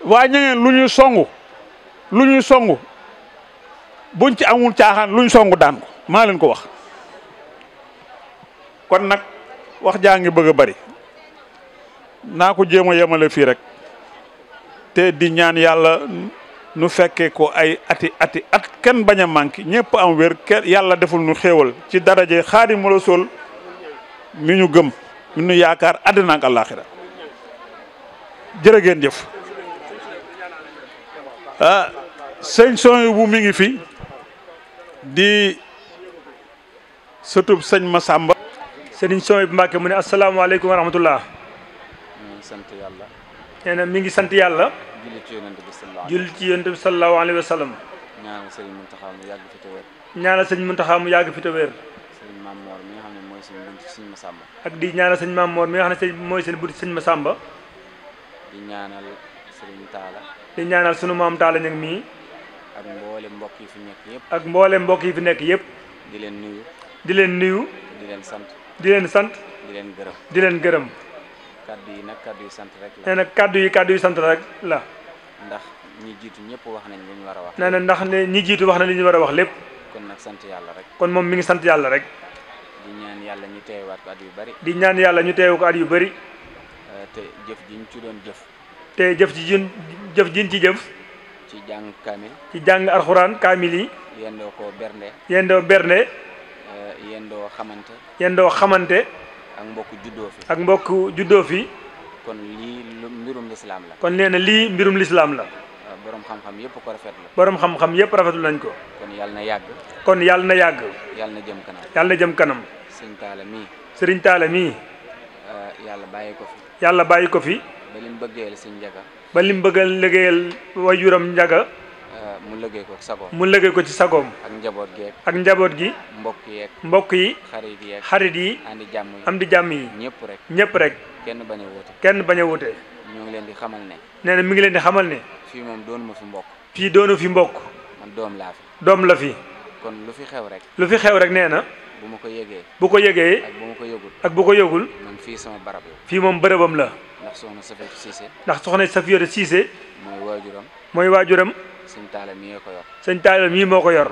waa ñangeen lu ñuy songu buñ ci amul caaxaan luñ songu daan ko maa leen ko wax kon nag wax jaa ngi bëgg a bari naa ko jéem a yemale fii rek te di ñaan yàlla nu fekkee ko ay ati at kenn bañ a manqué ñëpp am wér kenn yàlla deful nu xéewal ci daraje Xaadimu Rasuul mi ñu gëm mi ñu yaakaar àddina ak àllaaxira jërë ngeen jëf sëñ Sohaybu bu mi ngi fi di sëtub sëñ Masamba sëriñ Sohaybu Mbàkke mu ne asalaamaaleykum wa rahmatullah sant yàlla nee na mi ngi sant yàlla julli ci yonent bi sallallahu alayhi wa sallam ñaanal sëriñ Muntaxa mu yàgg fi te wér ñaanal sëñ Muntaxa mu yàgg fi te wér sëriñ Maam Moor mi nga xam ne mooy seen bunt sëñ Masamba ak di ñaanal sëñ Maam Moor mi nga xam ne mooy seen bunt sëñ Masamba di ñaanal sëriñ Taala di ñaanal sunu maam Taala ñag mii ak mboole mbokk yi fi nekk yëpp ak mboole mbokk yi fi nekk yëpp di leen nuyu di leen sant di leen gërëm kaddu yi nag kaddu yu sant rek la nee na kaddu yu sant rek la ndax ñi jiitu ñëpp wax nañ li ñu war a wax nee na ndax ne ñi jiitu wax na li ñu war a wax lépp kon nag sant yàlla rek kon moom mi ngi sant yàlla rek di ñaan yàlla ñu teewaat ko at yu bari di ñaan yàlla ñu teewu ko at yu bari te jëf ji ñu ci doon jëf te jëf jiñ ci jëf ci jàng kaamil. ci jàng alxuraan kaamil yi. yendoo ko bernde. yendoo bernde. yendoo xamante. yendoo xamante. ak mbokk juddoo fi. ak mbokk juddoo fi. kon lii mbirum lislaam la. kon nee na lii mbirum lislaam la. borom xam-xam yëpp ko rafetlu. borom xam-xam yëpp rafetlu nañ ko. kon yàlla na yàgg. kon yàlla na yàgg. yàlla na jëm kanam. yàlla na jëm kanam. sëriñ Taala mii. sëriñ Taala mii. yàlla bàyyi ko fi. yàlla bàyyi ko fi. ba lim bëggeel sëñ Njaga. ba lim bëggal liggéeyal wajuram Njaga. mu liggéey ko ci sagoom. mu liggéey ko ci sagoom. ak njaboot gi. ak njaboot gi. mbokk yeeg. mbokk yi. xarit yeeg. xarit yi. andi jàmm yi. am di jàmm yi. ñëpp rek. ñëpp rek. kenn bañ a wuute. kenn bañ a wuute. ñu ngi leen di xamal ne. nee na mi ngi leen di xamal ne. fii moom doonu ma fi mbokk. fii doonu fi mbokk. man doom laa fi. doom la fi. kon lu fi xew rek. lu fi xew rek nee na. bu ma ko yëgee. bu ko yëgee. ak bu ma ko yëgul. ak bu ko yëgul. man fii sama barab la. fii moom bërëbam la. ndax soxna Safiyatu Siise. ndax soxna Safiyatu Siise. mooy waajuram. mooy waajuram. sëñ Taala mii ko yor. sëñ Taala mii moo ko yor.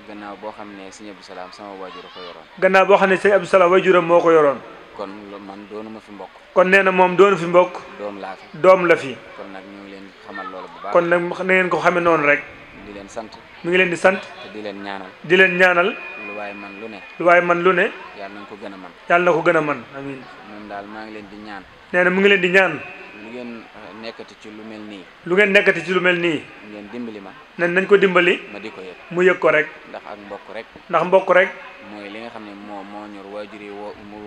gannaaw boo xam ne sëñ Abdou Salaam sama waajur ko yoroon. gannaaw boo xam ne sëñ Abdou Salaam waajuram moo ko yoroon. kon man doonu ma fi mbokk. kon nee na moom doonu fi mbokk. doom laa fi. doom la fi. kon nag ñu ngi leen xamal loolu bu baax. kon nag na ngeen ko xamee noonu rek. di leen sant. mi ngi leen di sant. te di leen ñaanal. di leen ñaanal. lu waaye man lu ne. lu waaye man lu ne. yàlla nañ ko gën a man. yàlla na ko gën a man amiin. moom daal maa ngi leen di ñaan. nee na mu ngi leen di ñaan. lu ngeen nekkati ci lu mel nii. lu ngeen nekkati ci lu mel nii. ngeen dimbali ma. nañ ko dimbali. ma di ko yëg. mu yëg ko rek. ndax ak mbokk rek. ndax mbokk rek. mooy li nga xam ne moo ñor waajur yi mu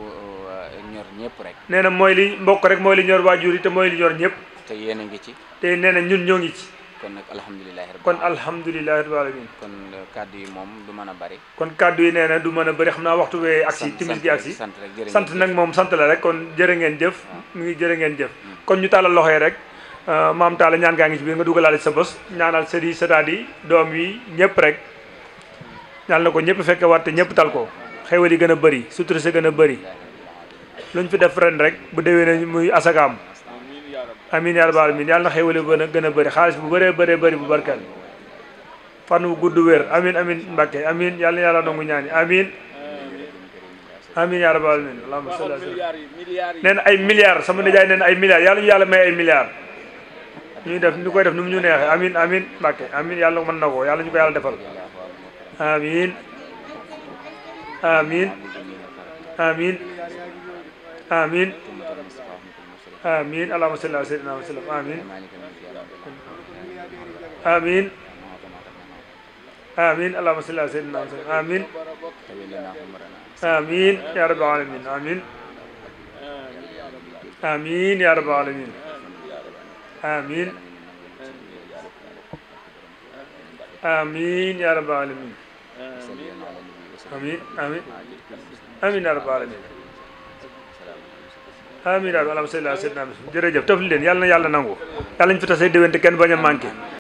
ñor ñëpp rek. nee na mooy li mbokk rek mooy li ñor waajur yi te mooy li ñor ñëpp. te yéen a ngi ci. te nee na ñun ñoo ngi ci. kon nag alhamdulilah. kon alhamdulilah rabbil alamin. kon kàddu yi moom du mën a bari. kon kàddu yi nee na du mën a bari xam naa waxtu wee agsi timis gi agsi sant nag moom sant la rek kon jërë ngeen jëf. mu ngi jërë ngeen jëf. kon ñu tàllal loxo yi rek maam Talla ñaan gaa ngi ci biir nga dugalaale sa bos ñaanal sët yi sëtaat yi doom yi ñëpp rek ñaan na ko ñëpp fekke watte ñëpp tal ko xéwal yi gën a bëri sutura si gën a bëri luñ fi def ren rek bu déwee na muy asakaam amin yaa rabbal alamin yàlla na xéwal yi gën a bëri xaalis bu bëree bëree bëri bu barkeel fan wu gudd wér amin amin Mbàkke amin yàlla na yàlla nangu ñaani amin amin yaa rabbal alamin allahumma salli ala nee na ay milliards sama nijaay nee na ay milliards yàlla ñu yàlla may ay milliards ñuy def ñu koy def nu mu ñu neexee amin amin Mbàkke amin yàlla mën na ko yàlla ñu ko yàlla defal amin amin amin amin amin allahumma salli ala sayyidina wa sallam amin amin amin allahumma salli ala sayyidina wa sallam amin amin ya rabbal alamin amin amin ya rabbal alamin amin amin ya rabbal alamin amin amin amin ya rabbal alamin amin ya rabbal alamin jërëjëf tëf leen yàlla na yàlla nangu yàlla ñu fi tasee déwénte kenn bañ a manqué